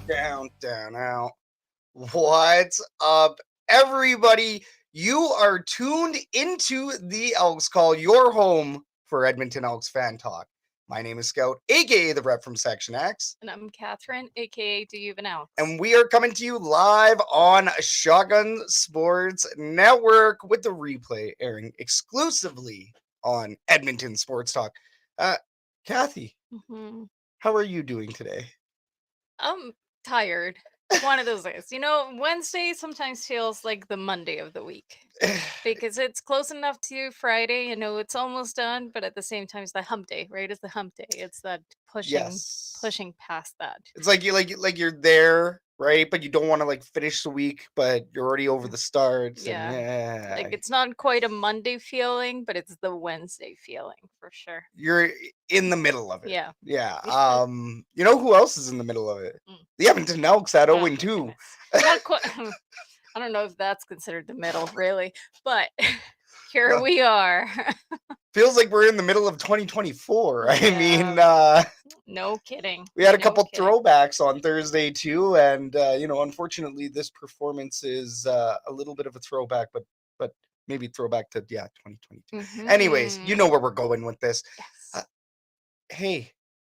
Down, out. What's up, everybody? You are tuned into the Elks Call, your home for Edmonton Elks fan talk. My name is Scout, aka the rep from Section X. And I'm Catherine, aka Do You Even Elks? And we are coming to you live on Shotgun Sports Network with the replay airing exclusively on Edmonton Sports Talk. Kathy, how are you doing today? I'm tired. One of those days. You know, Wednesday sometimes feels like the Monday of the week because it's close enough to Friday. You know, it's almost done, but at the same time, it's the hump day, right? It's the hump day. It's that pushing past that. It's like you're there, right? But you don't want to finish the week, but you're already over the start. Yeah. Like it's not quite a Monday feeling, but it's the Wednesday feeling for sure. You're in the middle of it. Yeah. Yeah. You know who else is in the middle of it? The Edmonton Elks at 0-2. Not quite. I don't know if that's considered the middle, really, but here we are. Feels like we're in the middle of 2024. I mean, no kidding. We had a couple throwbacks on Thursday too, and unfortunately, this performance is a little bit of a throwback, but maybe throwback to 2022. Anyways, you know where we're going with this. Yes. Hey,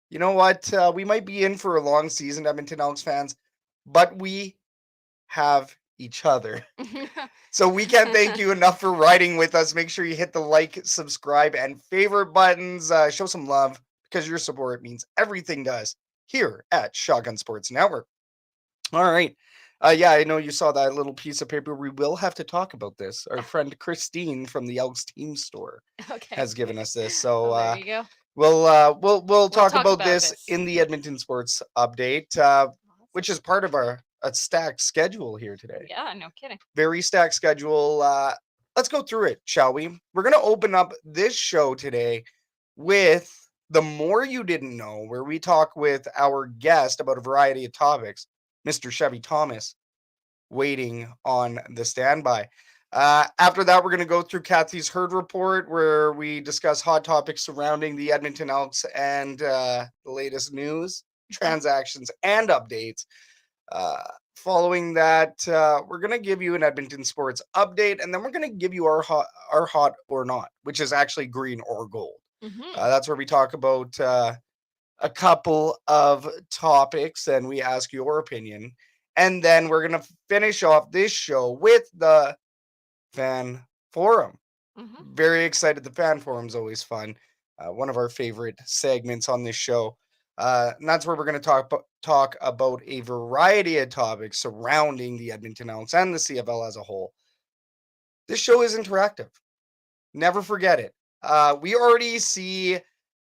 you know what? We might be in for a long season, Edmonton Elks fans, but we have each other. So we can't thank you enough for riding with us. Make sure you hit the like, subscribe, and favorite buttons. Show some love because your support means everything to us here at Shotgun Sports Network. All right. Yeah, I know you saw that little piece of paper. We will have to talk about this. Our friend Christine from the Elks Team Store has given us this. So there you go. We'll talk about this in the Edmonton Sports Update, which is part of a stacked schedule here today. Yeah, no kidding. Very stacked schedule. Let's go through it, shall we? We're going to open up this show today with The More You Didn't Know, where we talk with our guest about a variety of topics, Mr. Chevy Thomas, waiting on the standby. After that, we're going to go through Kathy's Herd Report, where we discuss hot topics surrounding the Edmonton Elks and the latest news, transactions, and updates. Following that, we're going to give you an Edmonton sports update, and then we're going to give you our hot or not, which is actually green or gold. That's where we talk about a couple of topics, and we ask your opinion. And then we're going to finish off this show with the fan forum. Very excited. The fan forum is always fun. One of our favorite segments on this show. And that's where we're going to talk about a variety of topics surrounding the Edmonton Elks and the CFL as a whole. This show is interactive. Never forget it. We already see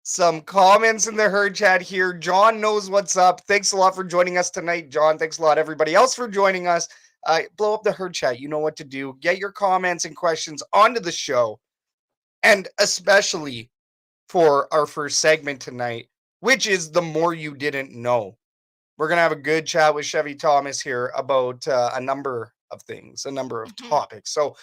some comments in the herd chat here. John knows what's up. Thanks a lot for joining us tonight, John. Thanks a lot, everybody else, for joining us. Blow up the herd chat. You know what to do. Get your comments and questions onto the show. And especially for our first segment tonight, which is The More You Didn't Know. We're going to have a good chat with Chevy Thomas here about a number of things, a number of topics. So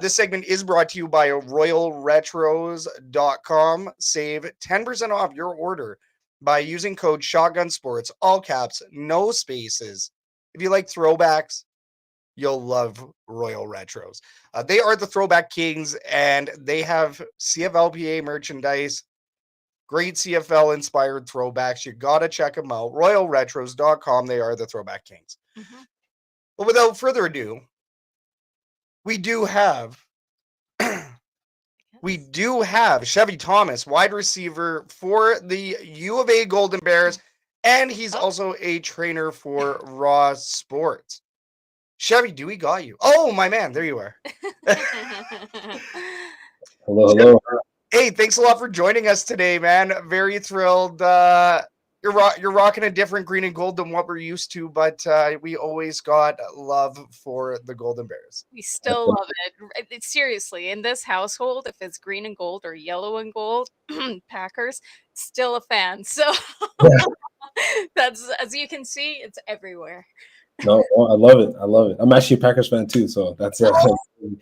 this segment is brought to you by RoyalRetros.com. Save 10% off your order by using code Shotgun Sports, all caps, no spaces. If you like throwbacks, you'll love Royal Retros. They are the throwback kings, and they have CFLPA merchandise. Great CFL-inspired throwbacks. You got to check them out. RoyalRetros.com. They are the throwback kings. But without further ado, we do have Chevy Thomas, wide receiver for the U of A Golden Bears, and he's also a trainer for Raw Sports. Chevy, we got you? Oh, my man, there you are. Hello. Hey, thanks a lot for joining us today, man. Very thrilled. You're rocking a different green and gold than what we're used to, but we always got love for the Golden Bears. We still love it. Seriously, in this household, if it's green and gold or yellow and gold, Packers, still a fan. So that's, as you can see, it's everywhere. No, I love it. I'm actually a Packers fan too, so that's it.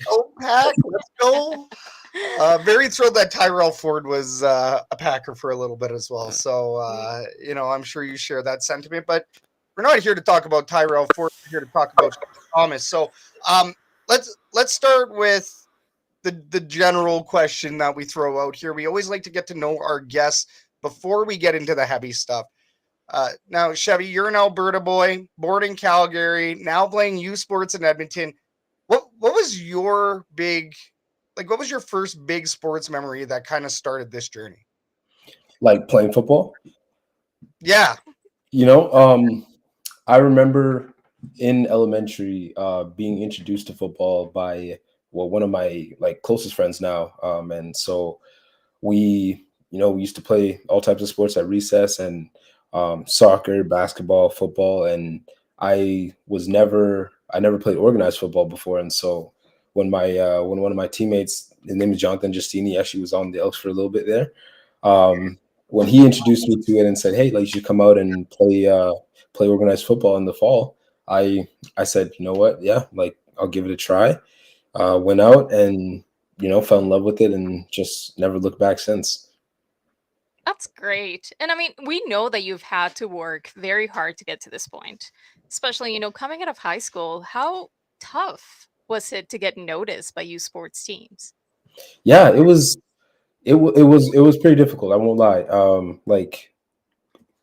Oh, Pack, let's go. Very thrilled that Tyrell Ford was a Packer for a little bit as well. So, I'm sure you share that sentiment. But we're not here to talk about Tyrell Ford. We're here to talk about Thomas. So let's start with the general question that we throw out here. We always like to get to know our guests before we get into the heavy stuff. Now, Chevy, you're an Alberta boy, born in Calgary, now playing U Sports in Edmonton. What was your what was your first big sports memory that kind of started this journey? Like playing football? Yeah. I remember in elementary being introduced to football by one of my closest friends now. And so we used to play all types of sports at recess, and soccer, basketball, football, and I never played organized football before. And so when when one of my teammates, his name is Jonathan Justini, actually was on the Elks for a little bit there. When he introduced me to it and said, "Hey, you should come out and play organized football in the fall," I said, "You know what? Yeah, I'll give it a try." Went out and fell in love with it and just never looked back since. That's great. And I mean, we know that you've had to work very hard to get to this point, especially, coming out of high school. How tough was it to get noticed by youth sports teams? Yeah, it was pretty difficult. I won't lie.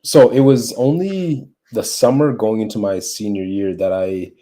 So it was only the summer going into my senior year that I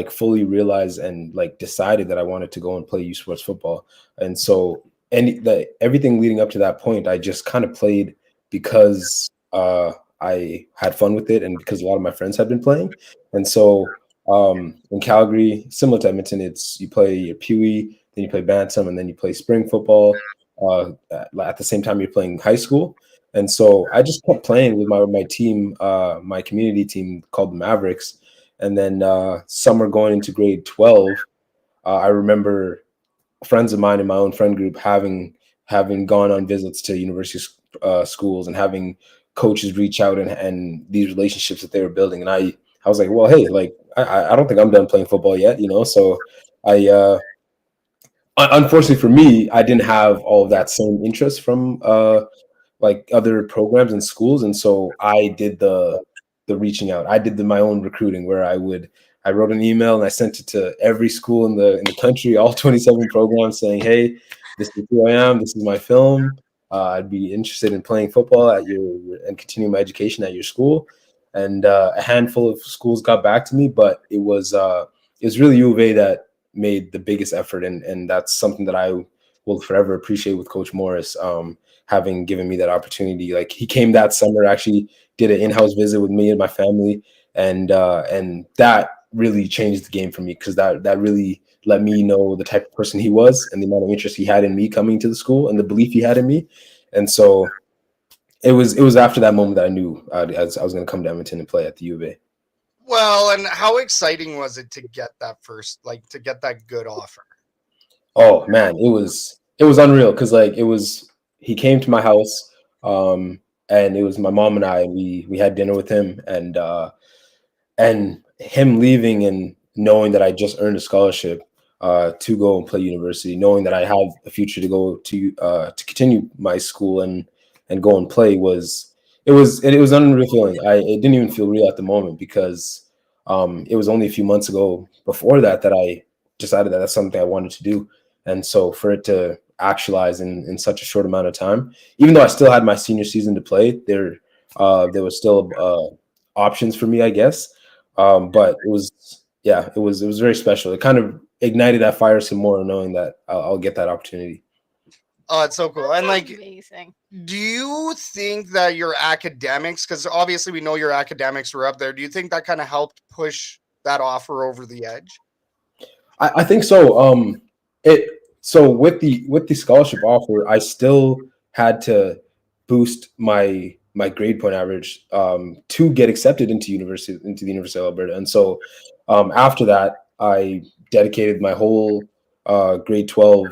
fully realized and decided that I wanted to go and play youth sports football. And so everything leading up to that point, I just kind of played because I had fun with it and because a lot of my friends had been playing. And so in Calgary, similar to Edmonton, you play your Pee-wee, then you play Bantam, and then you play spring football. At the same time, you're playing high school. And so I just kept playing with my team, my community team called the Mavericks. And then summer going into grade 12, I remember friends of mine in my own friend group having gone on visits to university schools and having coaches reach out and these relationships that they were building. And I was like, well, hey, I don't think I'm done playing football yet, So I unfortunately for me, I didn't have all of that same interest from other programs and schools. And so I did the reaching out. I did my own recruiting where I wrote an email and I sent it to every school in the country, all 27 programs, saying, "Hey, this is who I am. This is my film. I'd be interested in playing football and continuing my education at your school." And a handful of schools got back to me, but it was really U of A that made the biggest effort, and that's something that I will forever appreciate with Coach Morris, having given me that opportunity. He came that summer, actually did an in-house visit with me and my family, and that really changed the game for me, because that really let me know the type of person he was and the amount of interest he had in me coming to the school and the belief he had in me. And so it was after that moment that I knew I was going to come to Edmonton and play at the U of A. Well, and how exciting was it to get that to get that good offer? Oh man, it was unreal, because he came to my house, and it was my mom and I. We had dinner with him, and him leaving and knowing that I just earned a scholarship to go and play university, knowing that I have a future to go to continue my school and go and play was an unreal feeling. It didn't even feel real at the moment, because it was only a few months ago before that I decided that that's something I wanted to do. And so for it to actualize in such a short amount of time, even though I still had my senior season to play, there was still options for me, I guess. But it was very special. It kind of ignited that fire some more, knowing that I'll get that opportunity. Oh, it's so cool. And Amazing. do you think that your academics, because obviously we know your academics were up there, do you think that kind of helped push that offer over the edge? I think so. So with the scholarship offer, I still had to boost my grade point average to get accepted into the University of Alberta. And so after that, I dedicated my whole grade 12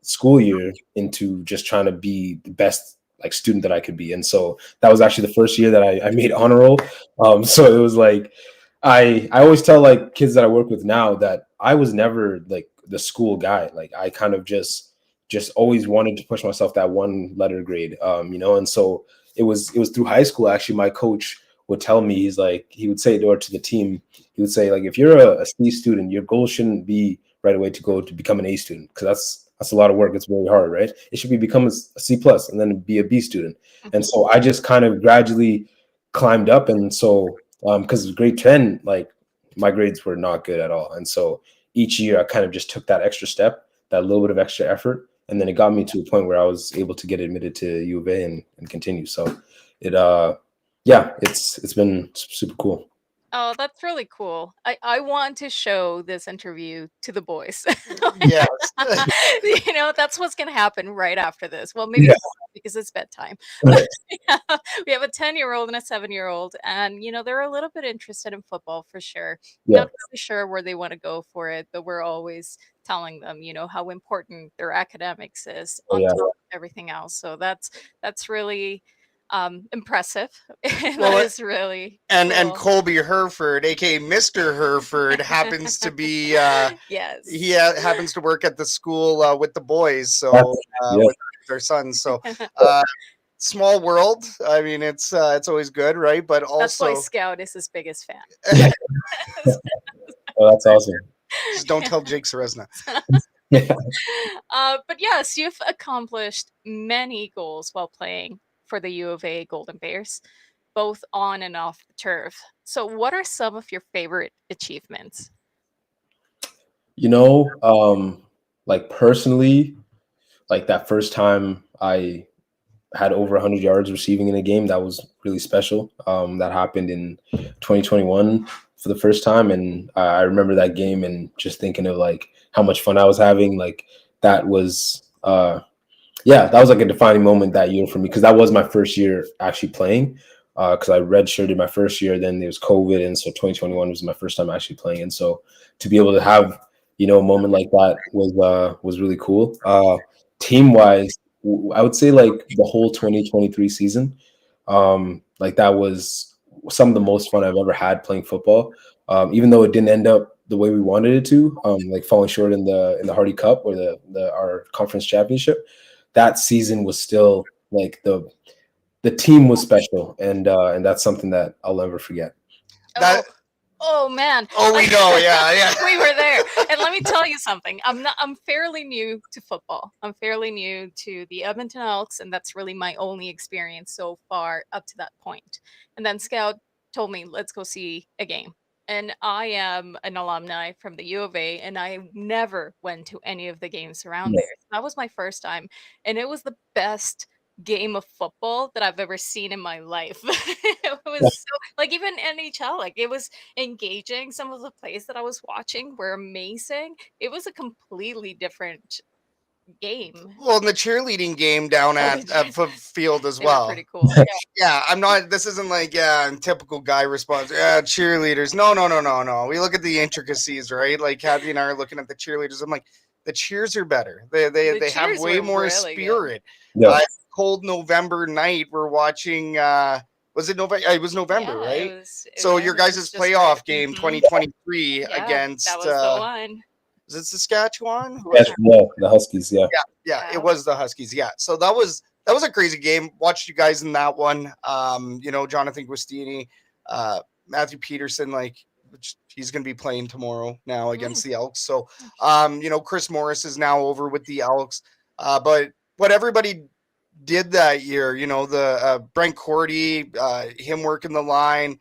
school year into just trying to be the best student that I could be. And so that was actually the first year that I made honor roll. So it was I always tell kids that I work with now that I was never the school guy. I kind of just always wanted to push myself that one letter grade, and so it was through high school. Actually, my coach would tell me, he would say to the team, he would say, like, if you're a C student, your goal shouldn't be right away to go to become an A student, because that's a lot of work. It's very hard, right? It should be become a C plus and then be a B student. And so I just kind of gradually climbed up. And so because grade 10, like, my grades were not good at all. And so each year I kind of just took that extra step, that little bit of extra effort. And then it got me to a point where I was able to get admitted to U of A and continue. So it's been super cool. Oh, that's really cool. I want to show this interview to the boys. Yes. That's what's going to happen right after this. Well, maybe Yeah. not, because it's bedtime. We have a 10-year-old and a 7-year-old, and they're a little bit interested in football for sure. Yeah. Not really sure where they want to go for it, but we're always telling them, how important their academics is on top of everything else. So that's really impressive. Well, It's really and cool. Colby Herford, aka Mr. Herford, happens to be yes, he happens to work at the school with the boys, so with their sons. So small world. I mean, it's always good, right? But also, that's why Scout is his biggest fan. Oh, that's awesome. Just don't tell Jake Serezna. But yes, you've accomplished many goals while playing for the U of A Golden Bears, both on and off the turf. So what are some of your favorite achievements? Like, personally, like, that first time I had over 100 yards receiving in a game, that was really special. That happened in 2021 for the first time. And I remember that game and just thinking of, like, how much fun I was having. Like, that was that was like a defining moment that year for me, because that was my first year actually playing, because I redshirted my first year, then there was COVID, and so 2021 was my first time actually playing. And so to be able to have a moment like that was really cool. Team wise, I would say, like, the whole 2023 season, like, that was some of the most fun I've ever had playing football. Even though it didn't end up the way we wanted it to, like falling short in the Hardy Cup or our conference championship, that season was still, like, the team was special, and that's something that I'll never forget. Oh man. Oh, we know. Yeah. We were there. And let me tell you something. I'm fairly new to football. I'm fairly new to the Edmonton Elks, and that's really my only experience so far up to that point. And then Scout told me, let's go see a game. And I am an alumni from the U of A, and I never went to any of the games around there. That was my first time, and it was the best game of football that I've ever seen in my life. It was so, like, even NHL, like, it was engaging. Some of the plays that I was watching were amazing. It was a completely different game. Well, in the cheerleading game down at field as They were well. pretty cool. Yeah, I'm not. This isn't like typical guy response. Yeah, cheerleaders. No. We look at the intricacies, right? Like, Kathy and I are looking at the cheerleaders. I'm like, the cheers are better. They have way more really spirit. good. Cold November night, we're watching. Was it November? It was November, right? So your guys' playoff game, 2023, against. That was the one. Is it Saskatchewan? The Huskies. Yeah, it was the Huskies. Yeah, so that was a crazy game. Watched you guys in that one. Jonathan Guastini, Matthew Peterson, like, he's going to be playing tomorrow now against the Elks. So, Chris Morris is now over with the Elks. But what everybody did that year, the Brent Cordy, him working the line.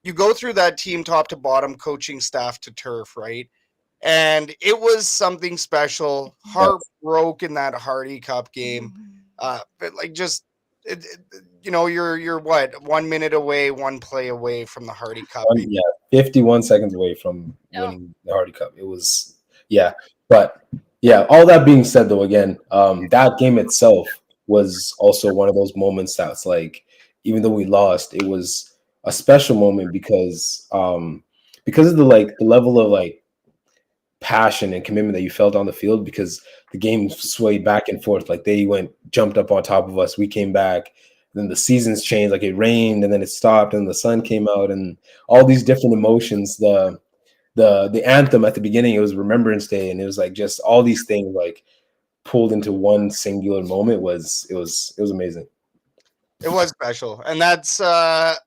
You go through that team top to bottom, coaching staff to turf, right? And it was something special. Heart broke in that Hardy Cup game. But, like, just, you're what, 1 minute away, one play away from the Hardy Cup. 51 seconds away from winning the Hardy Cup. It was, but all that being said, though, again, that game itself was also one of those moments that's, like, even though we lost, it was a special moment because of the level of, like, passion and commitment that you felt on the field, because the game swayed back and forth. Like, they jumped up on top of us, we came back, then the seasons changed. Like, it rained and then it stopped and the sun came out, and all these different emotions. The anthem at the beginning, it was Remembrance Day, and it was like just all these things, like, pulled into one singular moment. It was amazing. It was special, and that's that's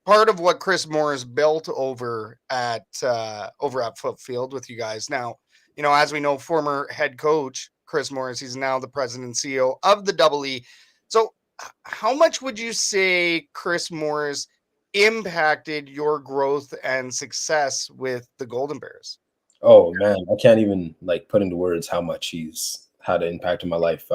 part of what Chris Morris built over at Foot Field with you guys. Now, as we know, former head coach Chris Morris, he's now the president and CEO of the Double E. So, how much would you say Chris Morris impacted your growth and success with the Golden Bears? Oh man, I can't even like put into words how much he's had an impact in my life.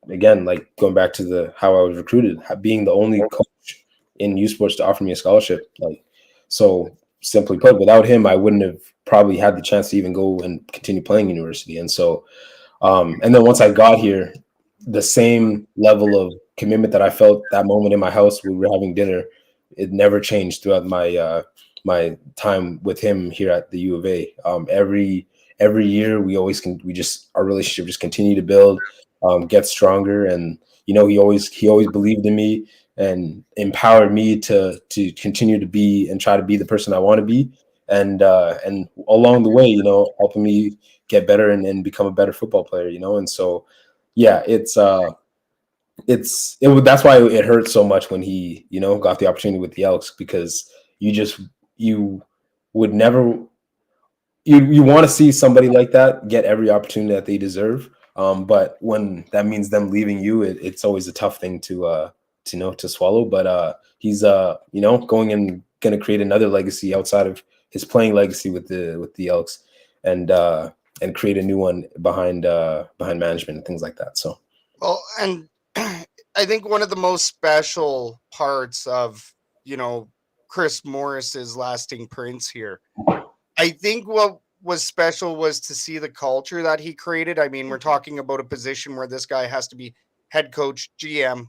Again, like going back to the how I was recruited, being the only coach in youth sports to offer me a scholarship. Like, so simply put, without him, I wouldn't have probably had the chance to even go and continue playing university. And so, and then once I got here, the same level of commitment that I felt that moment in my house, we were having dinner, it never changed throughout my time with him here at the U of A. Every year our relationship just continue to build, get stronger, and he always believed in me and empowered me to continue to be and try to be the person I want to be, and along the way, helping me get better and become a better football player, and so yeah, that's why it hurt so much when he got the opportunity with the Elks, because you would never you want to see somebody like that get every opportunity that they deserve, but when that means them leaving you, it's always a tough thing to swallow. But he's going and going to create another legacy outside of his playing legacy with the Elks, and create a new one behind management and things like that. So well, and I think one of the most special parts of Chris Morris's lasting prints here, I think what was special was to see the culture that he created. I mean, we're talking about a position where this guy has to be head coach, GM,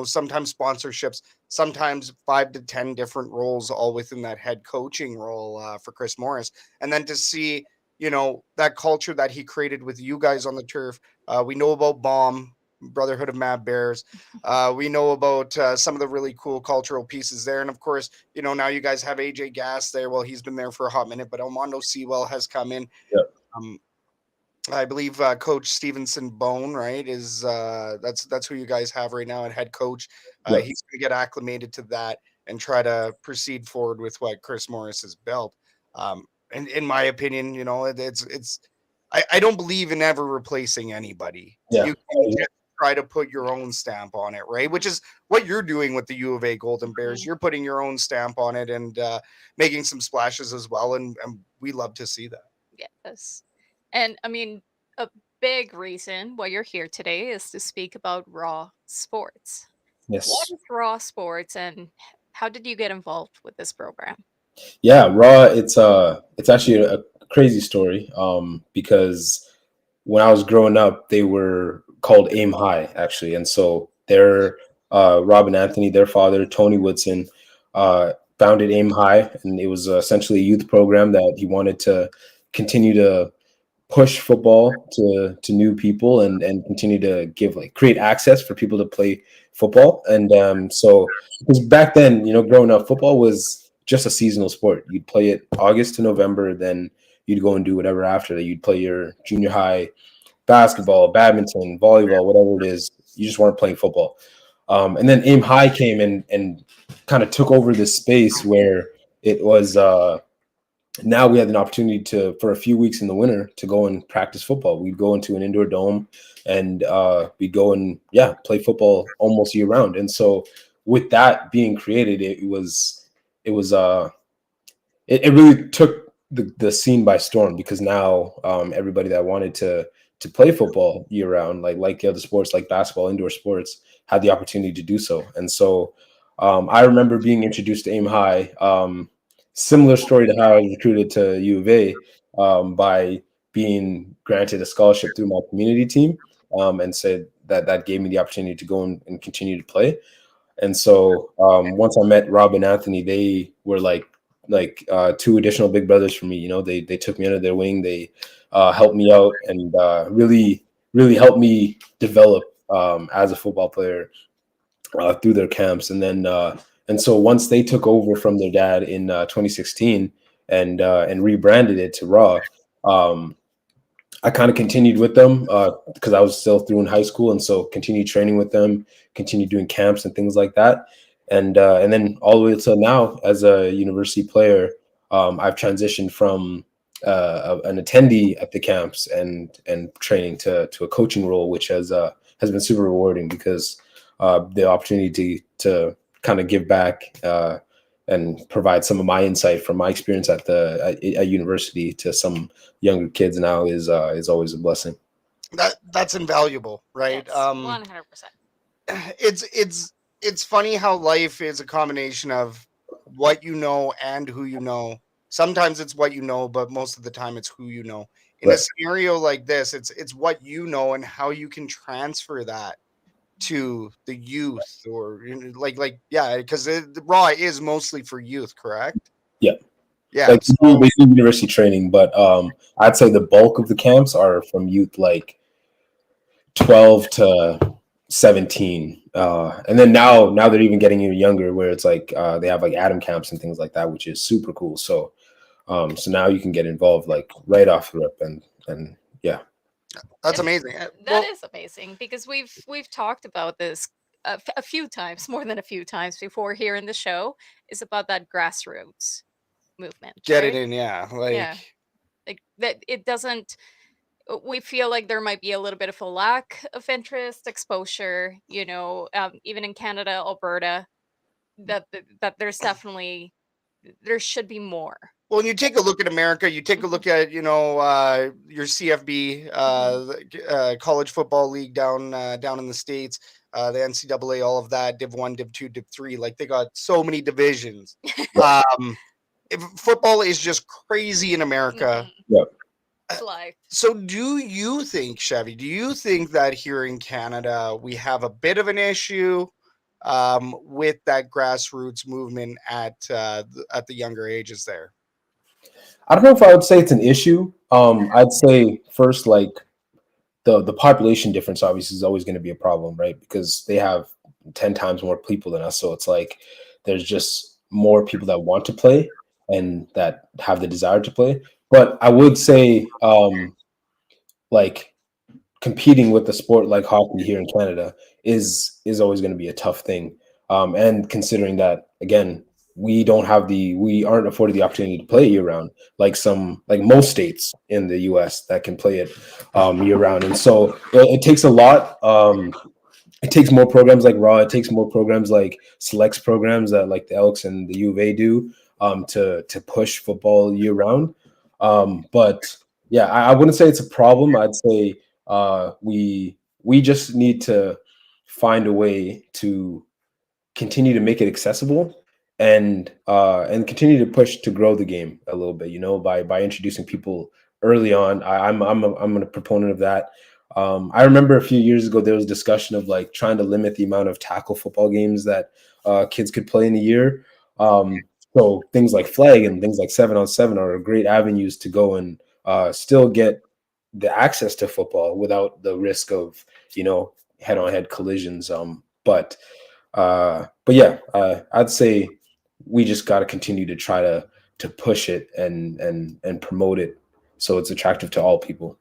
sometimes sponsorships, sometimes 5 to 10 different roles, all within that head coaching role for Chris Morris. And then to see, that culture that he created with you guys on the turf. We know about BOMB, Brotherhood of Mad Bears. We know about some of the really cool cultural pieces there. And of course, now you guys have AJ Gass there. Well, he's been there for a hot minute, but Armando Sewell has come in. Yeah. I believe Coach Stevenson Bone, right, is that's who you guys have right now at head coach. Yeah. He's going to get acclimated to that and try to proceed forward with what Chris Morris has built. And in my opinion, I don't believe in ever replacing anybody. Yeah. You can just try to put your own stamp on it, right? Which is what you're doing with the U of A Golden Bears. You're putting your own stamp on it and making some splashes as well, and we love to see that. Yes. And I mean, a big reason why you're here today is to speak about Raw Sports. Yes. What is Raw Sports, and how did you get involved with this program? Yeah, Raw, it's actually a crazy story, because when I was growing up, they were called Aim High, actually. And so their Rob and Anthony, their father, Tony Woodson, founded Aim High, and it was essentially a youth program that he wanted to continue to push football to new people and continue to create access for people to play football. And so because back then, growing up, football was just a seasonal sport. You'd play it August to November, then you'd go and do whatever after that. You'd play your junior high basketball, badminton, volleyball, whatever it is. You just weren't playing football. And then Aim High came in and kind of took over this space where it was now we had an opportunity for a few weeks in the winter to go and practice football. We'd go into an indoor dome and we'd go and play football almost year round. And so with that being created, it really took the scene by storm, because now everybody that wanted to play football year round, like the other sports, like basketball, indoor sports, had the opportunity to do so. And so I remember being introduced to Aim High. Similar story to how I was recruited to U of A, by being granted a scholarship through my community team, and said that gave me the opportunity to go and continue to play. And so once I met Rob and Anthony, they were like 2 additional big brothers for me. They took me under their wing. They helped me out and really, really helped me develop as a football player through their camps. And so once they took over from their dad in 2016 and rebranded it to Raw, I kind of continued with them because I was still through in high school, and so continued training with them, continued doing camps and things like that, and then all the way till now as a university player, I've transitioned from an attendee at the camps and training to a coaching role, which has been super rewarding because the opportunity to kind of give back and provide some of my insight from my experience at university to some younger kids now is always a blessing. That's invaluable, right? Yes, 100%. It's funny how life is a combination of what you know and who you know. Sometimes it's what you know, but most of the time it's who you know. In a Right. scenario like this, it's what you know and how you can transfer that to the youth, or yeah, because the raw is mostly for youth, correct? Yeah. Yeah. Like So they do university training, but I'd say the bulk of the camps are from youth like 12 to 17. And then now they're even getting even younger where it's like they have like Adam camps and things like that, which is super cool. So so now you can get involved like right off the rip and yeah. that's And amazing. that is amazing because we've talked about this a few times, more than a few times before here in the show, is about that grassroots movement, Get it right? in, yeah. Yeah, like that it doesn't. We feel like there might be a little bit of a lack of interest, exposure. Even in Canada, Alberta, that there's definitely there should be more. Well, when you take a look at America, you take a Mhm, look at your CFB, mhm. college football league down in the States, the NCAA, all of that, Div 1, Div 2, Div 3. Like they got so many divisions. Um, Football is just crazy in America. Mhm. Yeah. It's life. So, do you think, Chevy? Do you think that here in Canada we have a bit of an issue with that grassroots movement at the younger ages there? I don't know if I would say it's an issue. I'd say first, like the population difference obviously is always going to be a problem, right? Because they have 10 times more people than us. So it's like there's just more people that want to play and that have the desire to play. But I would say like competing with a sport like hockey here in Canada is always going to be a tough thing. And considering that again, we aren't afforded the opportunity to play it year round like most states in the U.S. that can play it year round, and so it takes a lot. It takes more programs like Raw. It takes more programs like selects programs that like the Elks and the U of A do to push football year round. But yeah, I wouldn't say it's a problem. I'd say we just need to find a way to continue to make it accessible and continue to push to grow the game a little bit, by introducing people early on. I'm a proponent of that. I remember a few years ago there was discussion of like trying to limit the amount of tackle football games that kids could play in a year. So things like flag and things like 7-on-7 are great avenues to go and still get the access to football without the risk of head-on-head collisions. But yeah, I'd say we just got to continue to try to push it and promote it so it's attractive to all people.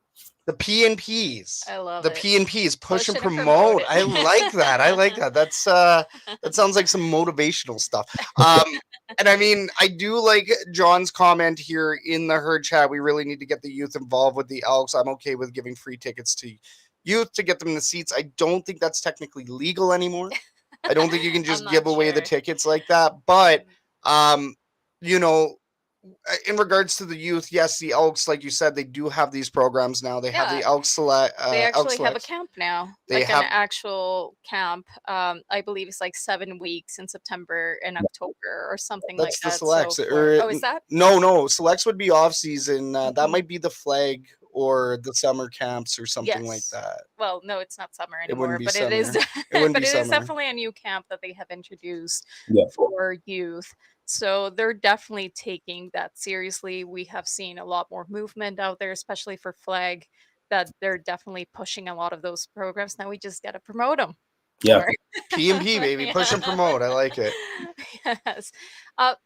The PNPs. I love The it. PNPs, push Push and it and promote promote. it. I like that. I like that. That sounds like some motivational stuff. And I mean, I do like John's comment here in the herd chat. We really need to get the youth involved with the Elks. I'm okay with giving free tickets to youth to get them in the seats. I don't think that's technically legal anymore. I don't think you can I'm just give not away the sure. tickets like that. But you know, in regards to the youth, yes, the Elks, like you said, they do have these programs now. They have Yeah, the Elks Select, they Elks actually have a Selects. camp now, They like an have actual camp. I believe it's like 7 weeks in September and October or something like that's the that. So Selects, for or oh, is that? no, Selects would be off season. That Mhm. might be the flag or the summer camps or something like Yes. that. Well, no, it's not summer It wouldn't anymore, be but it is summer. It wouldn't but be it is summer. definitely a new camp that they have introduced Yeah. for youth. So they're definitely taking that seriously. We have seen a lot more movement out there, especially for flag, that they're definitely pushing a lot of those programs. Now we just got to promote them Yeah. more. PMP baby, push and Yeah. promote. I like it. Yes.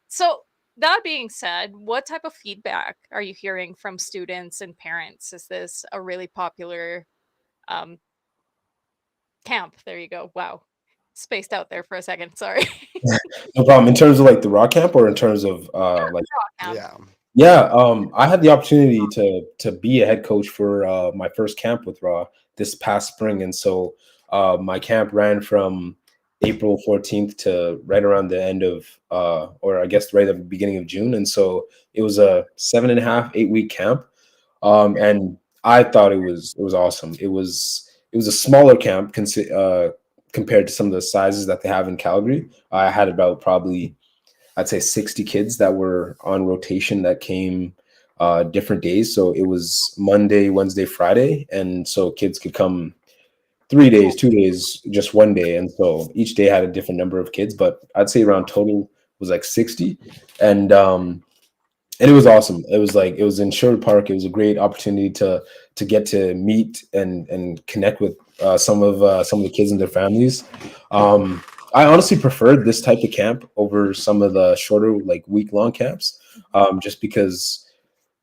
So That being said, what type of feedback are you hearing from students and parents? Is this a really popular um, camp? There you go. Wow. Spaced out there for a second. Sorry. No problem. In terms of like the raw camp, or in terms of like Camp. Yeah. yeah, I had the opportunity to be a head coach for my first camp with Raw this past spring, and so my camp ran from April 14th to right around the end of, or I guess right at the beginning of June, and so it was a 7.5, 8 week camp, and I thought it was awesome. It was a smaller camp compared to some of the sizes that they have in Calgary. I had about probably, I'd say, 60 kids that were on rotation that came different days. So it was Monday, Wednesday, Friday. And so kids could come 3 days, 2 days, just one day. And so each day had a different number of kids, but I'd say around total was like 60. And it was awesome. It was in Sherwood Park. It was a great opportunity to get to meet and connect with some of the kids and their families. I honestly preferred this type of camp over some of the shorter, like, week-long camps, just because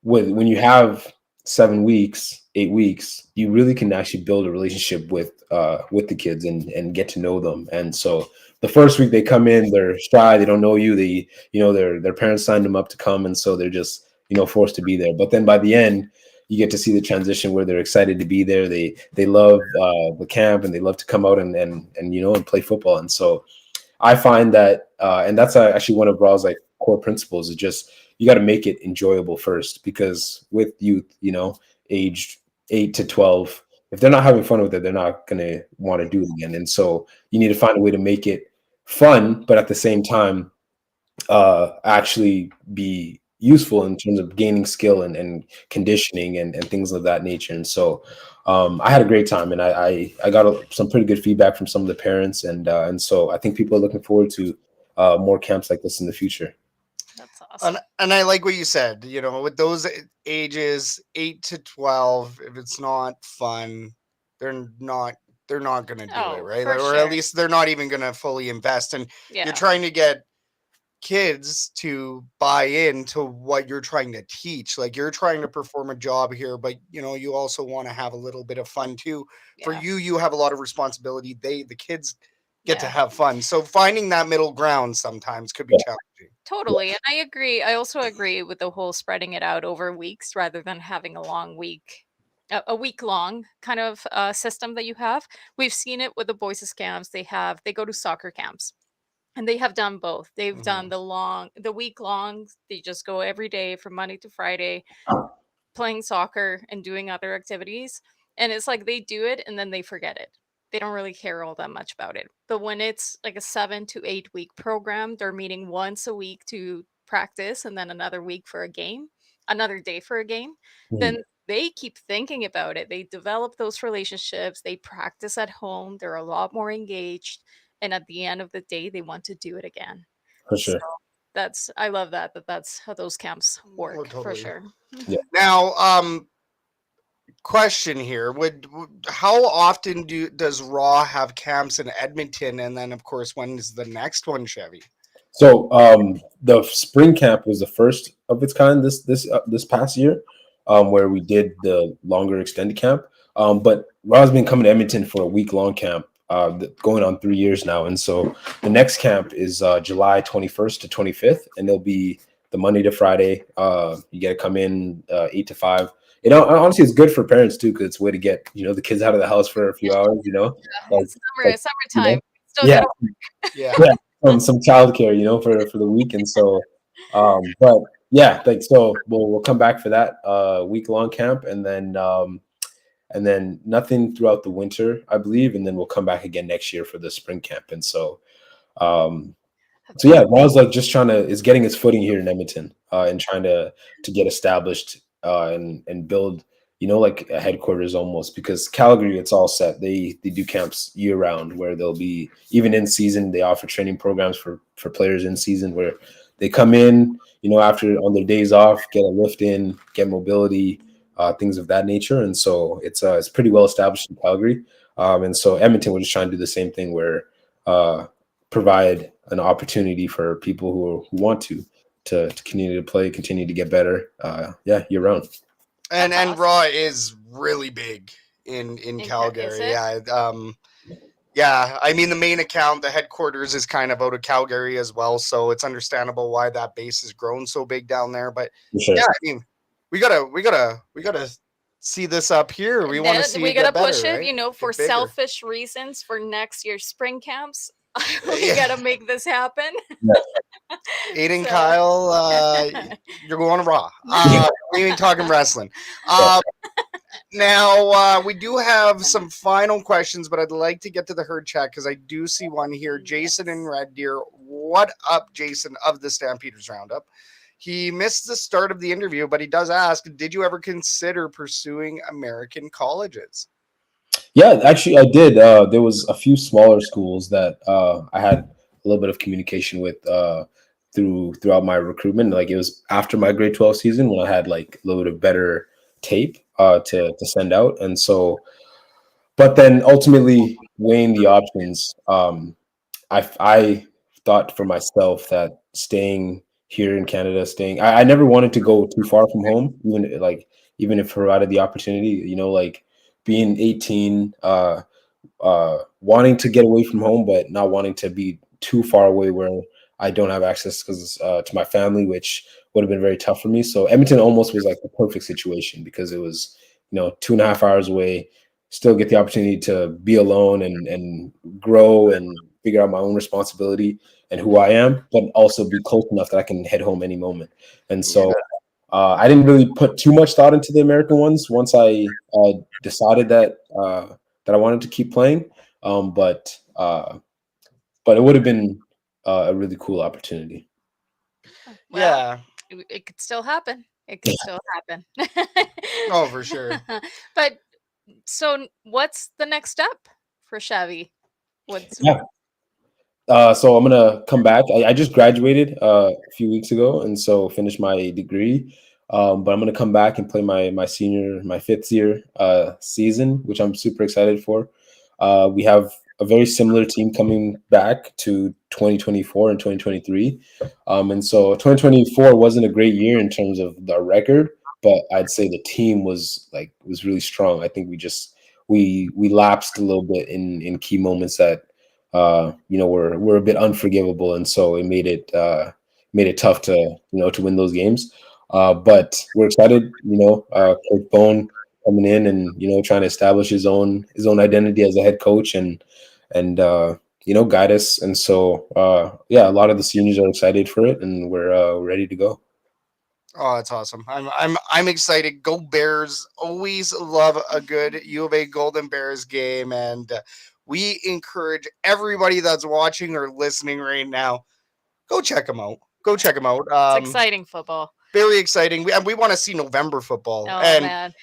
when you have 7 weeks, 8 weeks, you really can actually build a relationship with the kids and get to know them. And so the first week they come in, they're shy, they don't know you, their parents signed them up to come, and so they're just forced to be there. But then by the end, you get to see the transition where they're excited to be there. They love the camp, and they love to come out and play football. And so I find that, and that's actually one of Raw's like core principles, is just you got to make it enjoyable first, because with youth, aged 8 to 12, if they're not having fun with it, they're not going to want to do it again. And so you need to find a way to make it fun, but at the same time, actually be useful in terms of gaining skill and conditioning and things of that nature. And so I had a great time, and I got some pretty good feedback from some of the parents, and so I think people are looking forward to more camps like this in the future. That's awesome. And I like what you said, with those ages 8 to 12, if it's not fun, they're not going to do it, right? For Or sure. at least they're not even going to fully invest. And Yeah. you're trying to get kids to buy into what you're trying to teach. Like, you're trying to perform a job here, but you also want to have a little bit of fun too. For Yeah. you have a lot of responsibility. The kids get to Yeah. have fun. So finding that middle ground sometimes could be challenging. Totally. And I agree. I also agree with the whole spreading it out over weeks rather than having a long week, a week long kind of system that you have. We've seen it with the boys' camps. They go to soccer camps, and they have done both. They've done the week long. They just go every day from Monday to Friday, playing soccer and doing other activities. And it's like they do it and then they forget it. They don't really care all that much about it. But when it's like a 7 to 8 week program, they're meeting once a week to practice, and then another week for a game, another day for a game, then they keep thinking about it. They develop those relationships, they practice at home, they're a lot more engaged. And at the end of the day, they want to do it again. For So sure. I love that's how those camps work for totally. sure. Yeah. Now, question here: how often does Raw have camps in Edmonton, and then of course when is the next one, Chevy? So the spring camp was the first of its kind this past year, where we did the longer extended camp. But Raw's been coming to Edmonton for a week-long camp, going on 3 years now. And so the next camp is July 21st to 25th, and it'll be the Monday to Friday. You got to come in 8 to 5. Honestly, it's good for parents too, because it's a way to get the kids out of the house for a few hours. It's summertime. Still yeah, Yeah. some childcare, for the week. And so, but yeah, like, so we'll come back for that week-long camp, and then nothing throughout the winter, I believe, and then we'll come back again next year for the spring camp. And so yeah, Raw's like just is getting its footing here in Edmonton, and trying to get established and build like a headquarters almost, because Calgary, it's all set. They do camps year round, where they'll be, even in season, they offer training programs for players in season, where they come in after, on their days off, get a lift in, get mobility, things of that nature. And so it's pretty well established in Calgary, and so Edmonton, we're just trying to do the same thing, where provide an opportunity for people who want to to continue to play, continue to get better. Year round. And That's awesome. Raw is really big in Is Calgary. it? Yeah. I mean, the main account, the headquarters is kind of out of Calgary as well, so it's understandable why that base has grown so big down there. But For sure. yeah, I mean, we gotta see this up here. We want to see We it gotta get push better, it, right? you know, Get for bigger. selfish reasons for next year's spring camps. We Yeah. gotta make this happen. Aiden So- Kyle, you're going to Raw. We ain't talking wrestling. Now, we do have some final questions, but I'd like to get to the herd chat because I do see one here. Jason in Red Deer. What up, Jason, of the Stampeders Roundup? He missed the start of the interview, but he does ask, did you ever consider pursuing American colleges? Yeah, actually, I did. There was a few smaller schools that I had a little bit of communication with throughout my recruitment. Like it was after my grade 12 season when I had like a little bit of better tape to send out, and so. But then ultimately weighing the options, I thought for myself that staying here in Canada, I never wanted to go too far from home, even if provided the opportunity, like being 18, wanting to get away from home, but not wanting to be too far away where I don't have access to my family, which would have been very tough for me. So Edmonton almost was like the perfect situation because it was, 2.5 hours away, still get the opportunity to be alone and grow and figure out my own responsibility and who I am, but also be close enough that I can head home any moment. And so I didn't really put too much thought into the American ones once I decided that I wanted to keep playing. But it would have been a really cool opportunity. Well, it could still happen. It could still happen. Oh, for sure. But so what's the next step for Chevy? So I'm gonna come back. I just graduated a few weeks ago, and so finished my degree. But I'm gonna come back and play my fifth year season, which I'm super excited for. We have a very similar team coming back to 2024 and 2023, and so 2024 wasn't a great year in terms of the record, but I'd say the team was really strong. I think we lapsed a little bit in key moments that. We're a bit unforgivable, and so it made it tough to win those games. But we're excited. Coach Bone coming in and trying to establish his own identity as a head coach and guide us. And so a lot of the seniors are excited for it, and we're ready to go. Oh, that's awesome. I'm excited. Go Bears. Always love a good U of A Golden Bears game. And we encourage everybody that's watching or listening right now, go check them out. Go check them out. It's exciting football. Very exciting. We want to see November football. Oh, and man.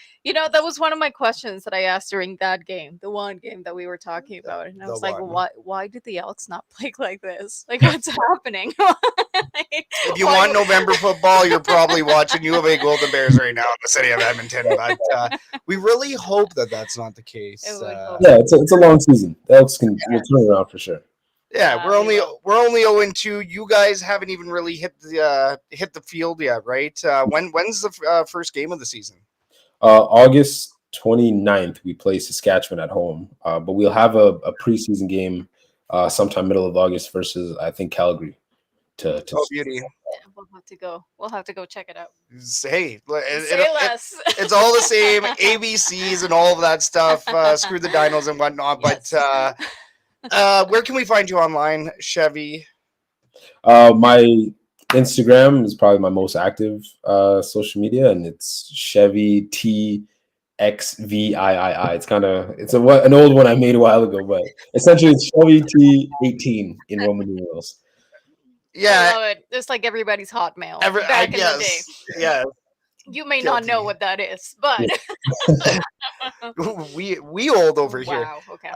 That was one of my questions that I asked during that game, the one game that we were talking about. And I was like, why did the Elks not play like this? Like, what's happening? If you want November football, you're probably watching U of A Golden Bears right now in the city of Edmonton. But we really hope that that's not the case. It's a long season. The Elks will turn around for sure. Yeah, we're only 0-2. You guys haven't even really hit the field yet, right? When's the first game of the season? August 29th, we play Saskatchewan at home, but we'll have a preseason game sometime middle of August versus I think Calgary. Beauty. Yeah, we'll have to go check it out. Say less. It's all the same ABCs and all of that stuff. Screw the dinos and whatnot. Yes. But where can we find you online, Chevy? My Instagram is probably my most active social media, and it's Chevy T5. It's an old one I made a while ago, but essentially it's Chevy T18 in Roman numerals. Yeah, I love it. It's like everybody's Hotmail back in the day. Yeah. You may not know what that is, but we old over here. Wow. Okay.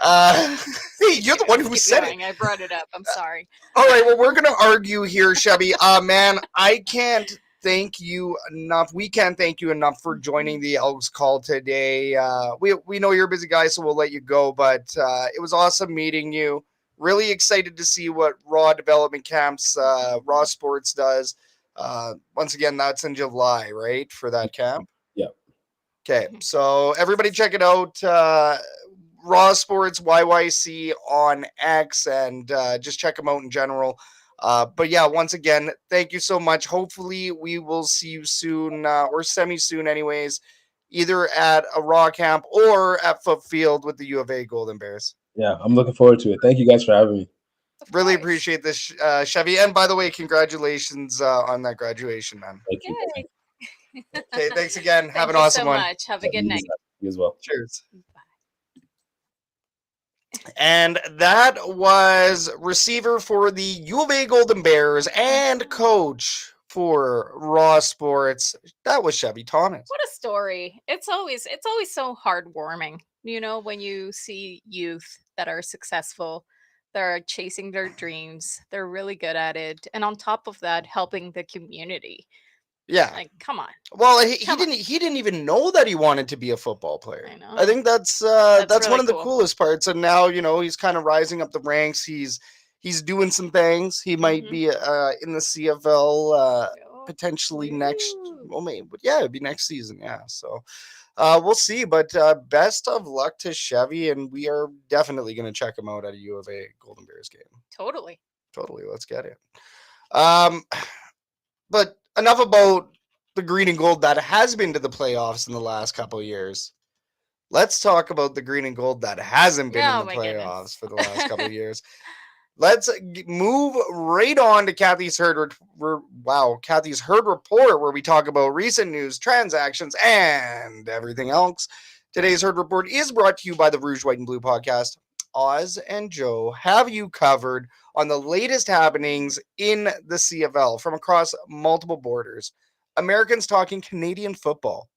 Hey, you're the one who said it. I brought it up. I'm sorry. All right. Well, we're gonna argue here, Chevy. Man, I can't thank you enough. We can't thank you enough for joining the Elks Call today. We know you're a busy guy, so we'll let you go. But it was awesome meeting you. Really excited to see what Raw Development Camps, Raw Sports does. Once again, that's in July, right, for that camp? Yeah. Okay, so everybody check it out. Raw Sports YYC on X, and just check them out in general. But yeah, once again, thank you so much. Hopefully, we will see you soon, or semi-soon anyways, either at a Raw camp or at Foot Field with the U of A Golden Bears. Yeah, I'm looking forward to it. Thank you guys for having me. Really appreciate this, Chevy. And by the way, congratulations on that graduation, man. Thank you. Yay. Okay, thanks again. Have an Thank you awesome so one. much. Have a good night. You as well. Cheers. And that was receiver for the U of A Golden Bears and coach for Raw Sports. That was Chevy Thomas. What a story. It's always so heartwarming, when you see youth that are successful, that are chasing their dreams. They're really good at it. And on top of that, helping the community. Yeah. Like, come on. Well, he didn't even know that he wanted to be a football player. I know. I think that's really one of the cool. coolest parts. And now, he's kind of rising up the ranks. He's doing some things. He might be in the CFL potentially next. Well, maybe, but yeah, it'd be next season. Yeah, so we'll see. But best of luck to Chevy, and we are definitely going to check him out at a U of A Golden Bears game. Totally. Let's get it. But enough about the green and gold that has been to the playoffs in the last couple of years. Let's talk about the green and gold that hasn't been in the playoffs for the last couple of years. Let's move right on to Kathy's Herd Report, where we talk about recent news, transactions, and everything else. Today's Herd Report is brought to you by the Rouge, White, and Blue podcast. Oz and Joe have you covered on the latest happenings in the CFL from across multiple borders. Americans talking Canadian football.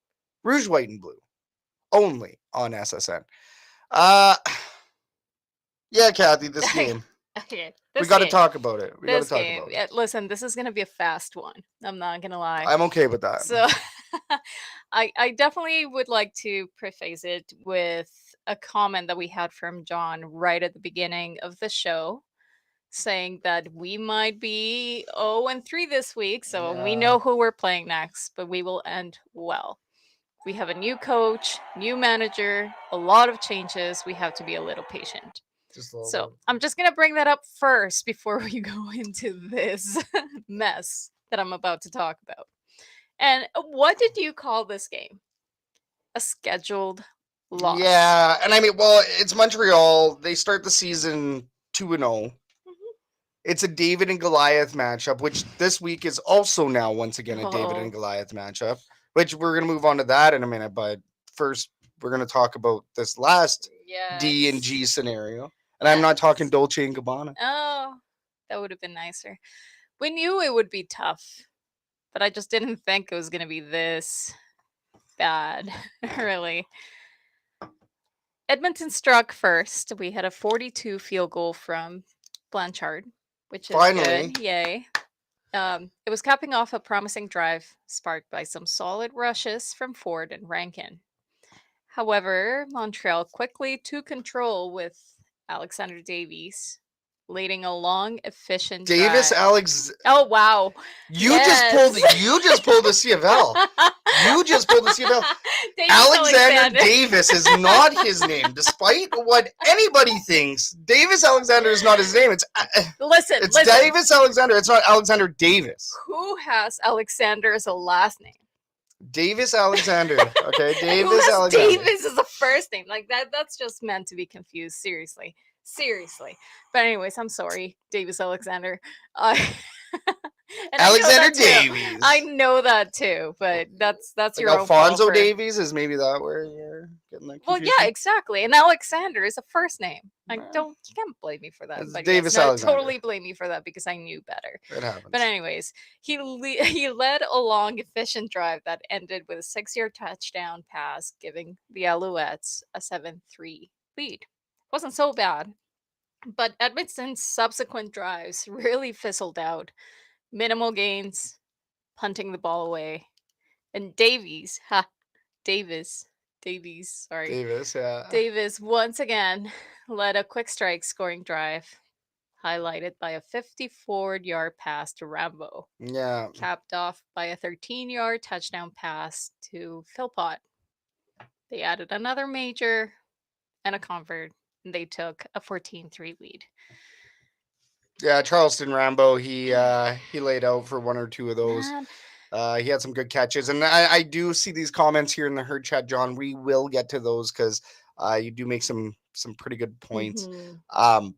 Rouge, White, and Blue. Only on SSN. Yeah, Kathy, this game. Okay, we got to talk about it. Listen, this is going to be a fast one. I'm not going to lie. I'm okay with that. So I definitely would like to preface it with a comment that we had from John right at the beginning of the show, saying that we might be 0-3 this week. So we know who we're playing next, but we will end well. We have a new coach, new manager, a lot of changes. We have to be a little patient. So I'm just going to bring that up first before we go into this mess that I'm about to talk about. And what did you call this game? A scheduled loss. Yeah, and I mean, well, it's Montreal. They start the season 2-0. It's a David and Goliath matchup, which this week is also now once again a David and Goliath matchup, which we're going to move on to that in a minute. But first, we're going to talk about this last D and G scenario. And I'm not talking Dolce and Gabbana. Oh, that would have been nicer. We knew it would be tough, but I just didn't think it was going to be this bad, really. Edmonton struck first. We had a 42 field goal from Blanchard, which is good. Yay. It was capping off a promising drive sparked by some solid rushes from Ford and Rankin. However, Montreal quickly took control with Alexander Davies leading a long, efficient drive. Oh wow! You just pulled the CFL. You just pulled the CFL. Alexander Davis is not his name, despite what anybody thinks. Davis Alexander is not his name. It's Davis Alexander. It's not Alexander Davis. Who has Alexander as a last name? Davis Alexander. Okay, Davis Alexander. Davis is a first name. Like that's just meant to be confused. Seriously. But anyways, I'm sorry, Davis Alexander. Alexander Davies. I know that too, but that's like your Alfonso Davies is maybe that where you're getting that confused? Well, yeah, exactly. And Alexander is a first name. You can't blame me for that. It's but Davis Alexander. Totally blame me for that because I knew better. It happens. But anyways, he led a long, efficient drive that ended with a 6-yard touchdown pass, giving the Alouettes a 7-3 lead. Wasn't so bad, but Edmonton's subsequent drives really fizzled out. Minimal gains, punting the ball away, and Davies, Davis once again led a quick strike scoring drive. highlighted by a 54-yard pass to Rambo, Yeah. capped off by a 13-yard touchdown pass to Philpott. They added another major and a convert, and they took a 14-3 lead. Yeah, Charleston Rambo, he laid out for one or two of those. Man, He had some good catches, and I do see these comments here in the herd chat, John. We will get to those because you do make some pretty good points.